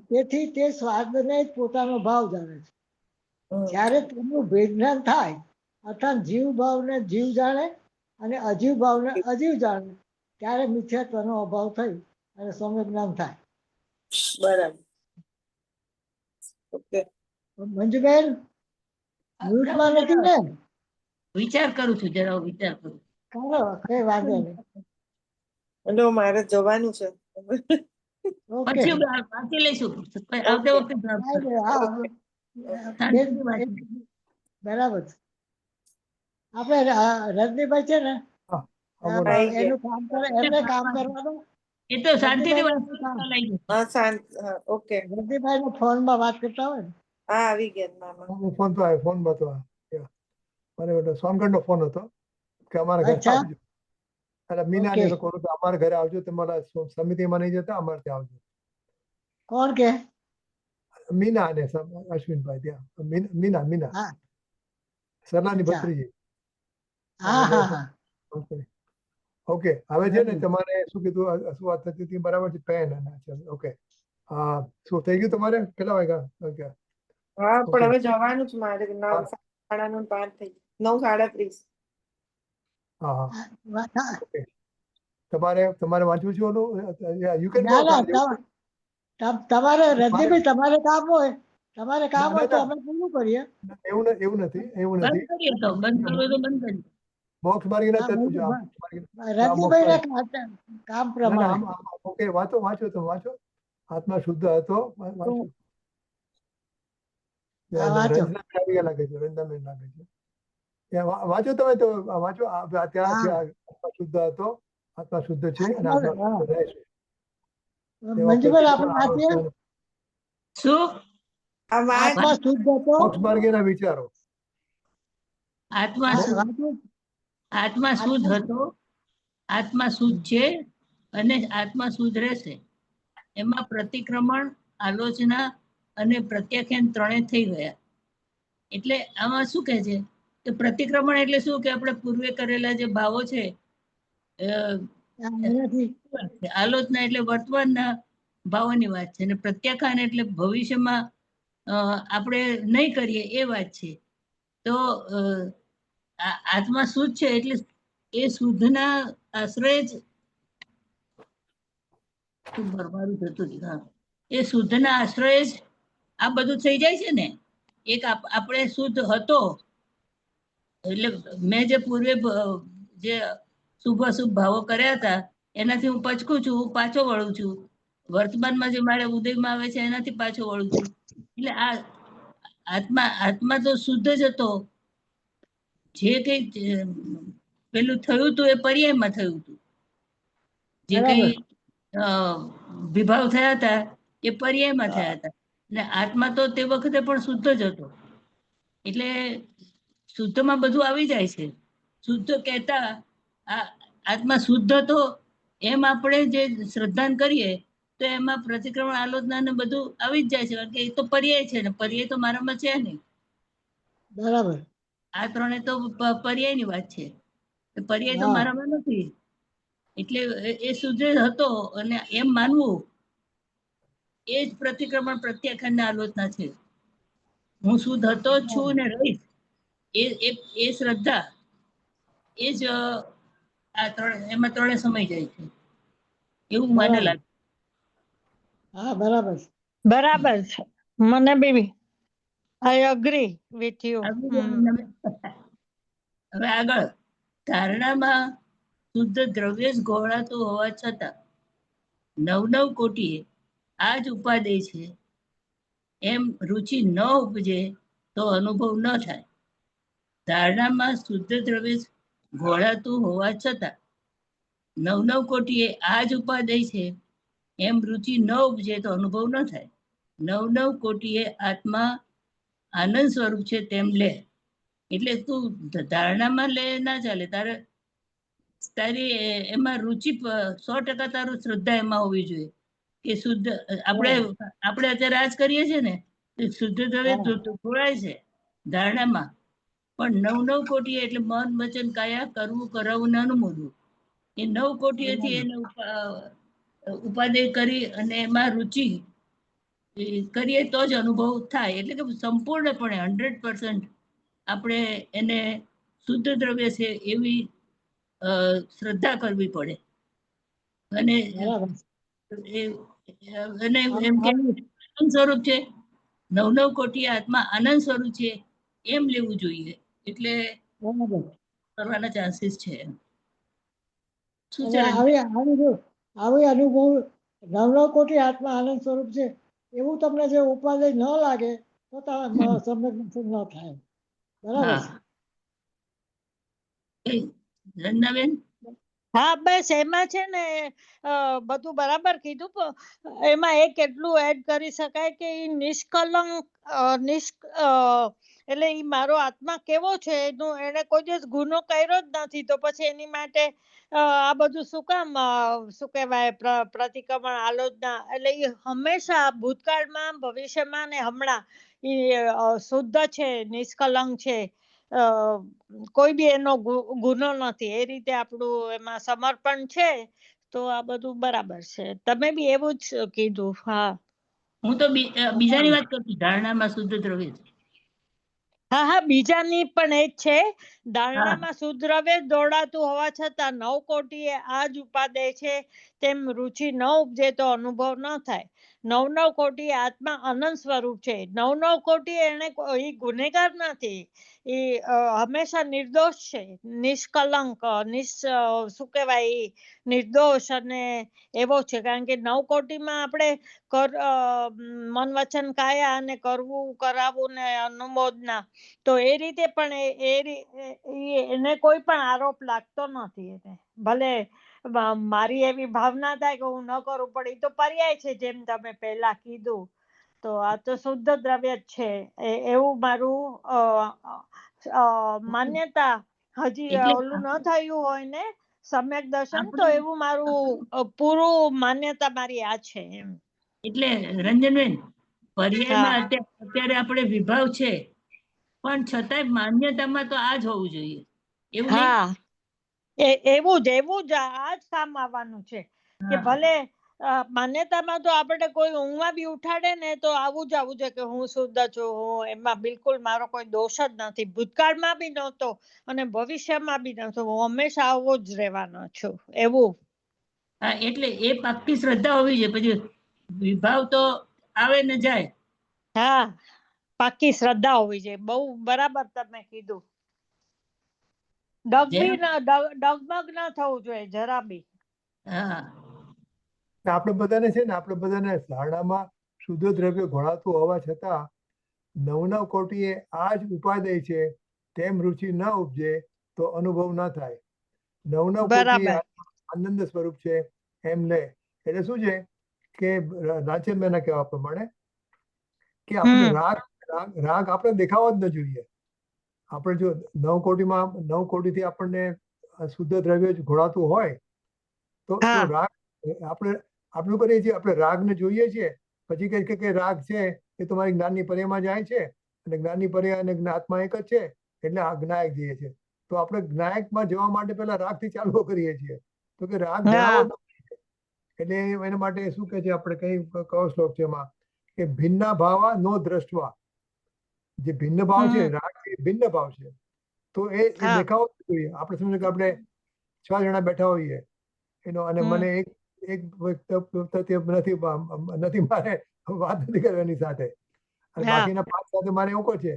[SPEAKER 3] તેથી તે સ્વાદને જ પોતાનો ભાવ જાણે છે. જ્યારે તેનું ભેદ જ્ઞાન થાય અર્થાત જીવ ભાવને જીવ જાણે અને અજીવ ભાવને અજીવ જાણે ત્યારે મિથ્યાત્વનો અભાવ થઈ અને સમ્યક જ્ઞાન થાય.
[SPEAKER 5] બરાબર. ઓકે.
[SPEAKER 3] મંજુબેન મ્યુટમાં નથી ને?
[SPEAKER 2] વિચાર કરું છું જરા વિચાર કરું.
[SPEAKER 3] કરો કઈ વાંધો નહીં.
[SPEAKER 5] એટલે મારે જવાનું છે.
[SPEAKER 3] ઓકે
[SPEAKER 2] પછી વાંચી લઈશું આવતી વખતે જવાબ
[SPEAKER 3] હા
[SPEAKER 2] શાંતિથી વાંચી.
[SPEAKER 3] બરાબર છે. આપણે રજનીભાઈ છે ને
[SPEAKER 1] હા બોલો.
[SPEAKER 3] એનું કામ કરે એમને કામ કરવાનું.
[SPEAKER 2] એ તો શાંતિથી
[SPEAKER 3] રજનીભાઈ
[SPEAKER 2] વાંચી
[SPEAKER 5] ઓકે.
[SPEAKER 3] નો ફોનમાં વાત કરતા હોય ને
[SPEAKER 5] હા આવી ગયા મામા.
[SPEAKER 1] ફોન તો આવ્યો ફોન હતો મને સોનગઢનો ફોન હતો કે અમારા ઘરે
[SPEAKER 3] અચ્છા
[SPEAKER 1] આવજો. એટલે મીનાને લોકો અમારા ઘરે આવજો તમારા સમિતિમાં નહીં જતા અમારે ત્યાં આવજો.
[SPEAKER 3] કોણ કે
[SPEAKER 1] મીના અને અશ્વિનભાઈ ત્યાં મીના
[SPEAKER 3] હા
[SPEAKER 1] સરલાની
[SPEAKER 3] અચ્છા.
[SPEAKER 1] ભત્રીજી.
[SPEAKER 3] હા હા હા
[SPEAKER 1] ઓકે હવે છે ને તમારે શું કીધું શું વાત થતી હતી બરાબર છે પેન અને ઓકે હા શું થઈ ગયું તમારે કેટલા વાગ્યા?
[SPEAKER 5] હા પણ
[SPEAKER 1] Okay.
[SPEAKER 5] હવે જવાનું જ મારે 9:30 થઈ 9:30.
[SPEAKER 1] હા ઓકે તમારે વાંચવું છે ઓલું યુ કેન
[SPEAKER 3] ના
[SPEAKER 1] ગો.
[SPEAKER 3] ના તમારે રજનીભાઈ તમારે કામ હોય તો
[SPEAKER 1] ના.
[SPEAKER 3] અમે પૂરું કરીએ.
[SPEAKER 1] એવું નથી
[SPEAKER 2] બંધ કરીએ તો બંધ કરવું તો બંધ કરીએ.
[SPEAKER 1] મોક્ષ માર્ગીના
[SPEAKER 3] હા,
[SPEAKER 1] તત્વ જો આ
[SPEAKER 3] મોક્ષ
[SPEAKER 1] મોક્ષ માર્ગીના
[SPEAKER 3] રજનીભાઈને
[SPEAKER 1] મોક્ષ
[SPEAKER 3] કામ
[SPEAKER 1] ના
[SPEAKER 3] પ્રમાણે
[SPEAKER 1] ઓકે વાંચો તમે વાંચો. આત્મા શુદ્ધ હતો વાંચો.
[SPEAKER 3] હા, વાંચો.
[SPEAKER 1] રંજનાબેન આવી ગયા લાગે છે રંજનાબેન લાગે છે. વાંચો તમે તો વાંચો ત્યાં છે
[SPEAKER 3] હા.
[SPEAKER 1] આત્મા શુદ્ધ હતો, આત્મા શુદ્ધ છે અને
[SPEAKER 3] આત્મા
[SPEAKER 1] આત્મા શુદ્ધ રહેશે.
[SPEAKER 3] મંજુભાઈ આપણે વાંચીએ.
[SPEAKER 2] શું
[SPEAKER 5] આ વાત
[SPEAKER 3] આત્મા શુદ્ધ હતો.
[SPEAKER 1] મોક્ષ માર્ગીના વિચારો.
[SPEAKER 2] આત્મા
[SPEAKER 3] હા,
[SPEAKER 2] શુદ્ધ
[SPEAKER 3] વાંચો.
[SPEAKER 2] આત્મા શુદ્ધ હતો, આત્મા શુદ્ધ છે અને આત્મા શુદ્ધ રહેશે. એમાં પ્રતિક્રમણ, આલોચના અને પ્રત્યાખ્યાન ત્રણે થઈ ગયા. એટલે આમાં શું કહે છે કે પ્રતિક્રમણ એટલે શું કે આપણે પૂર્વે કરેલા જે ભાવો છે
[SPEAKER 3] એનાથી
[SPEAKER 2] આલોચના એટલે વર્તમાનના ભાવોની વાત છે અને પ્રત્યાખ્યાન એટલે ભવિષ્યમાં આપણે નહીં કરીએ એ વાત છે. તો આત્મા શુદ્ધ છે એટલે એ શુદ્ધના આશ્રય જ ભરમારું થતું હતું. હા, એ શુદ્ધના આશ્રય જ આ બધું થઈ જાય છે ને. એક આપણે શુદ્ધ હતો એટલે મેં જે પૂર્વે જે શુભ અશુભ ભાવો કર્યા હતા એનાથી હું પચકું છું, હું પાછો વળું છું. વર્તમાનમાં જે મારે ઉદયમાં આવે છે એનાથી પાછો વળું છું. એટલે આ આત્મા તો શુદ્ધ જ હતો. જે કઈ પેલું થયું હતું એ પર્યાયમાં થયું હતું. જે કઈ વિભાવ થયા હતા એ પર્યાયમાં થયા હતા. અને આત્મા તો તે વખતે પણ શુદ્ધ જ હતો. એટલે શુદ્ધમાં બધું આવી જાય છે. શુદ્ધ કહેતા આત્મા શુદ્ધ હતો એમ આપણે જે શ્રદ્ધાન કરીએ તો એમાં પ્રતિક્રમણ, આલોચના ને બધું આવી જ જાય છે. કારણ કે એ તો પર્યાય છે ને, પર્યાય તો મારામાં છે નહીં.
[SPEAKER 3] બરાબર.
[SPEAKER 2] આ ત્રણે તો પર્યાયની વાત છે. પર્યાય તો
[SPEAKER 3] હા.
[SPEAKER 2] મારામાં નથી. એટલે એ શુદ્ધ હતો અને એમ માનવું એ જ પ્રતિક્રમણ, પ્રત્યાખ્યાન ને આલોચના છે. હું શુદ્ધ હતો જ છું ને રહીશ એ શ્રદ્ધા એ જ આ એમાં ત્રણે સમય જાય છે એવું મને
[SPEAKER 3] બરાબર.
[SPEAKER 2] લાગે.
[SPEAKER 3] હા, બરાબર.
[SPEAKER 7] બરાબર છે. મને બી આઈ અગ્રી વિથ યુ.
[SPEAKER 2] હવે આગળ ધારણામાં શુદ્ધ દ્રવ્ય જ ગોળાતું હોવા છતાં 9 કોટીએ આ જ ઉપાદેય છે એમ રુચિ ન ઉપજે તો અનુભવ ન થાય. ધારણામાં શુદ્ધ દ્રવ્ય ઘોળાતું હોવા છતાં 9 કોટીએ આ જ ઉપાદેય છે એમ રુચિ ન ઉપજે તો અનુભવ ન થાય. 9 કોટીએ આત્મા આનંદ સ્વરૂપ છે તેમ લે. એટલે તું ધારણામાં લે ના ચાલે. તારી એમાં રુચિ 100% તારું શ્રદ્ધા એમાં હોવી જોઈએ કે શુદ્ધ આપણે અત્યારે આજ કરીએ છીએ ને શુદ્ધ દ્રવ્ય જોડાય છે ધારણામાં. પણ 9 કોટી એટલે મન, વચન, કાયા કરવું, કરાવવું ને અનુમોદવું. એ 9 કોટીએથી એને ઉપાદેય કરી અને એમાં રુચિ કરીએ તો જ અનુભવ થાય. એટલે કે સંપૂર્ણપણે 100% આપણે એને શુદ્ધ દ્રવ્ય છે એવી શ્રદ્ધા કરવી પડે. અને એમ કે આનંદ સ્વરૂપ છે 9 કોટી આત્મા આનંદ સ્વરૂપ છે એમ લેવું જોઈએ. એટલે કરવાના ચાન્સીસ છે. શું છે
[SPEAKER 3] આવી અનુભવ 9 કોટી આત્મા આનંદ સ્વરૂપ છે એવું તમને જે ઉપાધિ ન લાગે તો સમ્યક દર્શન ન થાય. બરાબર છે.
[SPEAKER 2] રંજનાબેન?
[SPEAKER 7] હા, બસ એમાં છે ને બધું બરાબર કીધું. પણ એમાં એક એટલું એડ કરી શકાય કે નિષ્કલંક એટલે ઈ મારો આત્મા કેવો છે એનું એને કોઈ દિવસ ગુનો કર્યો જ નથી તો પછી એની માટે આ બધું શું કામ શું કહેવાય પ્રતિક્રમણ, આલોચના. એટલે એ હંમેશા ભૂતકાળમાં, ભવિષ્યમાં ને હમણાં એ શુદ્ધ છે, નિષ્કલંક છે. કોઈ બી એનો ગુનો નથી. એ રીતે આપણું એમાં સમર્પણ છે તો આ બધું બરાબર છે. તમે બી એવું જ કીધું. હા,
[SPEAKER 2] હું તો બીજાની વાત કરતી, ધારણામાં શુદ્ધ દ્રવ્ય.
[SPEAKER 7] હા, બીજાની પણ એ જ છે. ધારણામાં શુદ્ધ દ્રવ્ય દોડાતું હોવા છતાં 9 કોટીએ આ જ ઉપાદેય છે તેમ રુચિ ન ઉપજે તો અનુભવ ન થાય. 9 કોટી આત્મા અનંત સ્વરૂપ છે. 9 કોટી એને કોઈ ગુનેગાર નથી. એ હંમેશા નિર્દોષ છે, નિષ્કલંક, શું કહેવાય, ઈ નિર્દોષ અને એવો છે. કારણ કે 9 કોટીમાં આપણે મન વચન કાયા અને કરવું કરાવવું ને અનુમોદના, તો એ રીતે પણ એને કોઈ પણ આરોપ લાગતો નથી. એને ભલે મારી એવી ભાવના થાય કે હું ન કરું, પણ એ તો પર્યાય છે, જેમ તમે પહેલા કીધું. તો આ તો શુદ્ધ દ્રવ્ય જ છે, એવું મારું માન્યતા. હજી
[SPEAKER 2] એટલે
[SPEAKER 7] ઓલું ન થયું હોય ને સમ્યક દર્શન, તો
[SPEAKER 2] આપણે
[SPEAKER 7] એવું મારું પૂરું માન્યતા મારી આ છે એમ.
[SPEAKER 2] એટલે રંજનબેન, પર્યાયમાં
[SPEAKER 7] હા
[SPEAKER 2] અત્યારે આપણે વિભાવ છે, પણ છતાંય માન્યતામાં તો આ જ હોવું જોઈએ, એવું નહીં?
[SPEAKER 7] હા, એવું જ આ જ કામ આવવાનું છે કે
[SPEAKER 2] હા.
[SPEAKER 7] ભલે માન્યતામાં તો આપણે કોઈ ઊંઘમાં બી ઉઠાડે ને તો આવું છે કે હું શુદ્ધ છું, હું એમાં બિલકુલ મારો કોઈ દોષ જ નથી, ભૂતકાળમાં બી નહોતો અને ભવિષ્યમાં બી નહોતો, હું હંમેશા આવો જ રહેવાનો છું, એવું.
[SPEAKER 2] હા, એટલે એ પાક્કી શ્રદ્ધા હોવી જોઈએ. પછી વિભાવ તો આવે ને જાય.
[SPEAKER 7] હા, પાક્કી શ્રદ્ધા હોવી જોઈએ. બહુ બરાબર તમે કીધું.
[SPEAKER 2] જેમ
[SPEAKER 7] ડગમગ ના થવું જોઈએ જરા બી.
[SPEAKER 2] હા,
[SPEAKER 1] આપણે બધાને છે ને, આપણે બધાને ધારણામાં શુદ્ધ દ્રવ્ય ઘોળાતું હોવા છતાં 9 કોટીએ આ જ ઉપાદેય છે તેમ રુચિ ન ઉપજે તો અનુભવ ન થાય. 9 કોટીએ
[SPEAKER 7] બરાબર.
[SPEAKER 1] આનંદ સ્વરૂપ છે એમ લે. એટલે શું છે કે રાચેન્દ્રના કહેવા પ્રમાણે કે આપણે રાગ આપણે દેખાવો જ ન જોઈએ. આપણે જો 9 કોટીથી આપણને શુદ્ધ દ્રવ્ય જ ઘોળાતું હોય તો
[SPEAKER 7] હા
[SPEAKER 1] રાગ આપણે આપણું કરીએ છીએ, આપણે રાગને જોઈએ છીએ, પછી કહે કે રાગ છે એ તમારી જ્ઞાનની પર્યાયમાં જાય છે અને જ્ઞાનની પર્યાય અને જ્ઞાતમાં એક જ છે, એટલે આ જ્ઞાયક જઈએ છે. તો આપણે જ્ઞાયકમાં જવા માટે પહેલા રાગથી ચાલુ કરીએ છીએ, તો કે રાગ જણાવો
[SPEAKER 7] હા
[SPEAKER 1] જ નથી. એટલે એના માટે શું કહે છે, આપણે કઈ કયો શ્લોક છે એમાં કે ભિન્ના ભાવા નો દ્રષ્ટવા. જે ભિન્ન ભાવ છે, રાગ એ ભિન્ન ભાવ છે, તો એ
[SPEAKER 7] હા
[SPEAKER 1] દેખાવો જ જોઈએ. આપણે સમજો કે આપણે 6 જણા બેઠા હોઈએ એનો, અને મને એક નથી મારે વાત નથી કરવાની સાથે, અને
[SPEAKER 7] હા
[SPEAKER 1] બાકીના 5 સાથે મારે એવું છે,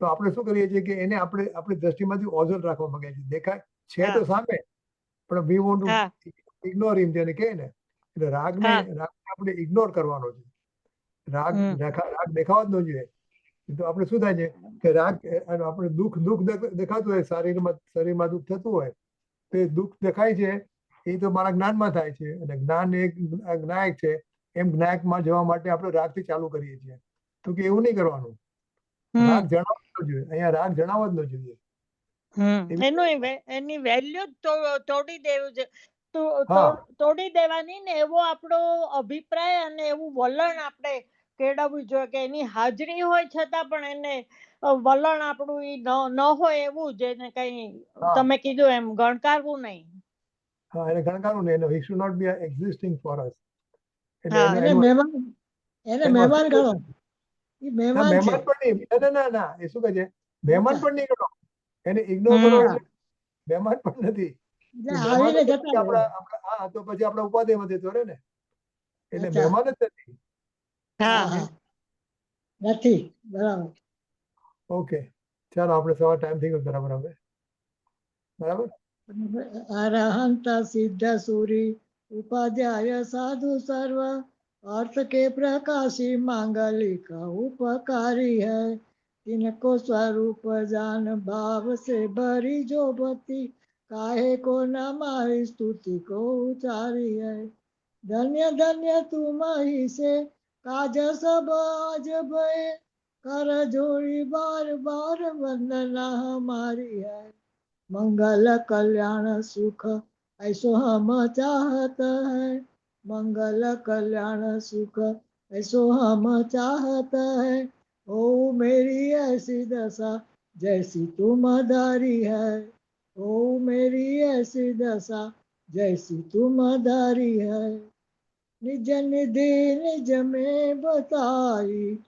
[SPEAKER 1] તો આપણે શું કરીએ છીએ કે એને આપણે આપણી દ્રષ્ટિમાંથી ઓઝલ રાખવા માંગે છે. દેખાય છે તો સામે, પણ વી વોન્ટ
[SPEAKER 7] હા
[SPEAKER 1] ટુ ઇગ્નોર હિમ, જેને કહે ને. એટલે રાગને આપણે ઇગ્નોર કરવાનો છે. રાગ દેખાવા જ ન જોઈએ. તો આપણે શું થાય છે કે રાગ આપણે દુઃખ દેખાતું હોય, શરીરમાં દુઃખ થતું હોય, તો એ દુઃખ દેખાય છે એ તો મારા જ્ઞાનમાં થાય છે, અને જ્ઞાન એક જ્ઞાયક છે, એમ જ્ઞાયકમાં જવા માટે આપણે રાગથી ચાલુ કરીએ છીએ. તો કે એવું નહીં કરવાનું. રાગ જણાવવો જ જોઈએ. અહીંયા રાગ જણાવવો જ ન જોઈએ.
[SPEAKER 7] એની વેલ્યુ તોડી દેવું છે,
[SPEAKER 1] હા
[SPEAKER 7] તોડી દેવાની ને એવો આપણો અભિપ્રાય અને એવું વલણ આપણે કેળવવું જોઈએ કે એની હાજરી હોય છતાં પણ એને વલણ આપણું ઈ ન હોય એવું જ એને કઈ
[SPEAKER 1] હા
[SPEAKER 7] તમે કીધું એમ ગણકારવું નહીં.
[SPEAKER 1] હા, એને ગણકારવું નહીં. He should not be existing for us. એટલે
[SPEAKER 7] હા
[SPEAKER 3] એને
[SPEAKER 1] એનું
[SPEAKER 3] મહેમાન
[SPEAKER 1] અસ્તિત્વ
[SPEAKER 3] ગણો,
[SPEAKER 1] નથી.
[SPEAKER 3] એ
[SPEAKER 1] ના,
[SPEAKER 3] મહેમાન છે.
[SPEAKER 1] મહેમાન પણ નહીં. ના, એ શું કહે છે, મહેમાન
[SPEAKER 3] અચ્છા,
[SPEAKER 1] પણ નહીં કરો. એને ઇગ્નોર કરો
[SPEAKER 3] હા,
[SPEAKER 1] એટલે મહેમાન પણ નથી.
[SPEAKER 3] એટલે
[SPEAKER 1] એ મહેમાન
[SPEAKER 3] આવીને
[SPEAKER 1] તો
[SPEAKER 3] જતા
[SPEAKER 1] પછી
[SPEAKER 3] રહે.
[SPEAKER 1] હા, તો પછી આપણા ઉપાધિમાં જતો રહે ને. એટલે
[SPEAKER 3] અચ્છા,
[SPEAKER 1] મહેમાન જ નથી.
[SPEAKER 3] હા હા, નથી, બરાબર.
[SPEAKER 1] ઓકે, ચાલો આપણે સવાર ટાઈમ થઈ ગયો બરાબર. હવે બરાબર.
[SPEAKER 3] અરહંત સિદ્ધ સુરી ઉપાધ્યાય સાधु सर्व अर्थ के प्रकाशी मांगलिक उपकारी है तिनको स्वरूप जान भाव से भरी जो भक्ति काहे को न मारी स्तुति को उचारी है धन्य धन्य तुम ही से काज सब आज भय कर जोड़ी बार बार वंदना हमारी है मंगल कल्याण सुख ऐसो हम चाहत है मंगल कल्याण सुख ऐसो हम चाहत है ओ मेरी ऐसी दशा जैसी तुम धारी है ओ मेरी ऐसी दशा जैसी तुम धारी है निज निधि निज में बताई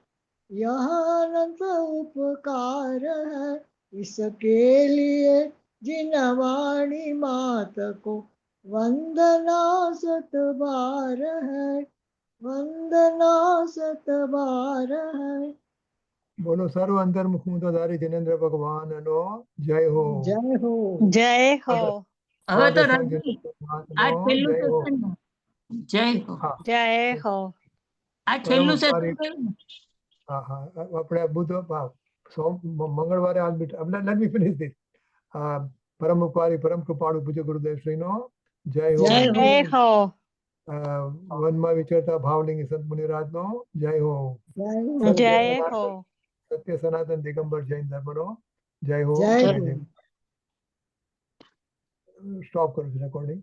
[SPEAKER 3] यह अनंत उपकार है इसके लिए जिन वाणी मात को वंदना सत बार है वंदना सत बार है
[SPEAKER 1] બોલો સર્વ અંતર્મુખ મુક્તધારી જિનેન્દ્ર ભગવાનનો જય હો.
[SPEAKER 3] જય હો.
[SPEAKER 7] જય હો.
[SPEAKER 2] હવે તો
[SPEAKER 1] સ્વાદસંગ
[SPEAKER 2] રજની
[SPEAKER 1] જિનેન્દ્ર
[SPEAKER 2] આ
[SPEAKER 1] ભગવાનનો
[SPEAKER 2] છેલ્લું
[SPEAKER 1] જય હો.
[SPEAKER 2] સેશન ને. જય હો.
[SPEAKER 1] હા
[SPEAKER 7] જય હો.
[SPEAKER 2] આ છેલ્લું
[SPEAKER 1] પરોપકારી.
[SPEAKER 2] સેશન કયું ને?
[SPEAKER 1] હા હા આપણે બુધ મંગળવારે લેટ મી ફિનિશ ધીસ. પરમ ઉપકારી પરમ કૃપાળુ પૂજ્ય ગુરુદેવ શ્રીનો જય હો.
[SPEAKER 3] જય હો.
[SPEAKER 7] જય હો.
[SPEAKER 1] વનમાં વિચરતા ભાવલિંગી સંત મુનિરાજનો જય હો.
[SPEAKER 3] જય હો.
[SPEAKER 7] જય હો.
[SPEAKER 1] સત્ય સનાતન દિગંબર જૈન ધર્મનો જય હો.
[SPEAKER 3] જય
[SPEAKER 1] જય
[SPEAKER 3] હો.
[SPEAKER 1] જય. સ્ટોપ કરું છું રેકોર્ડિંગ.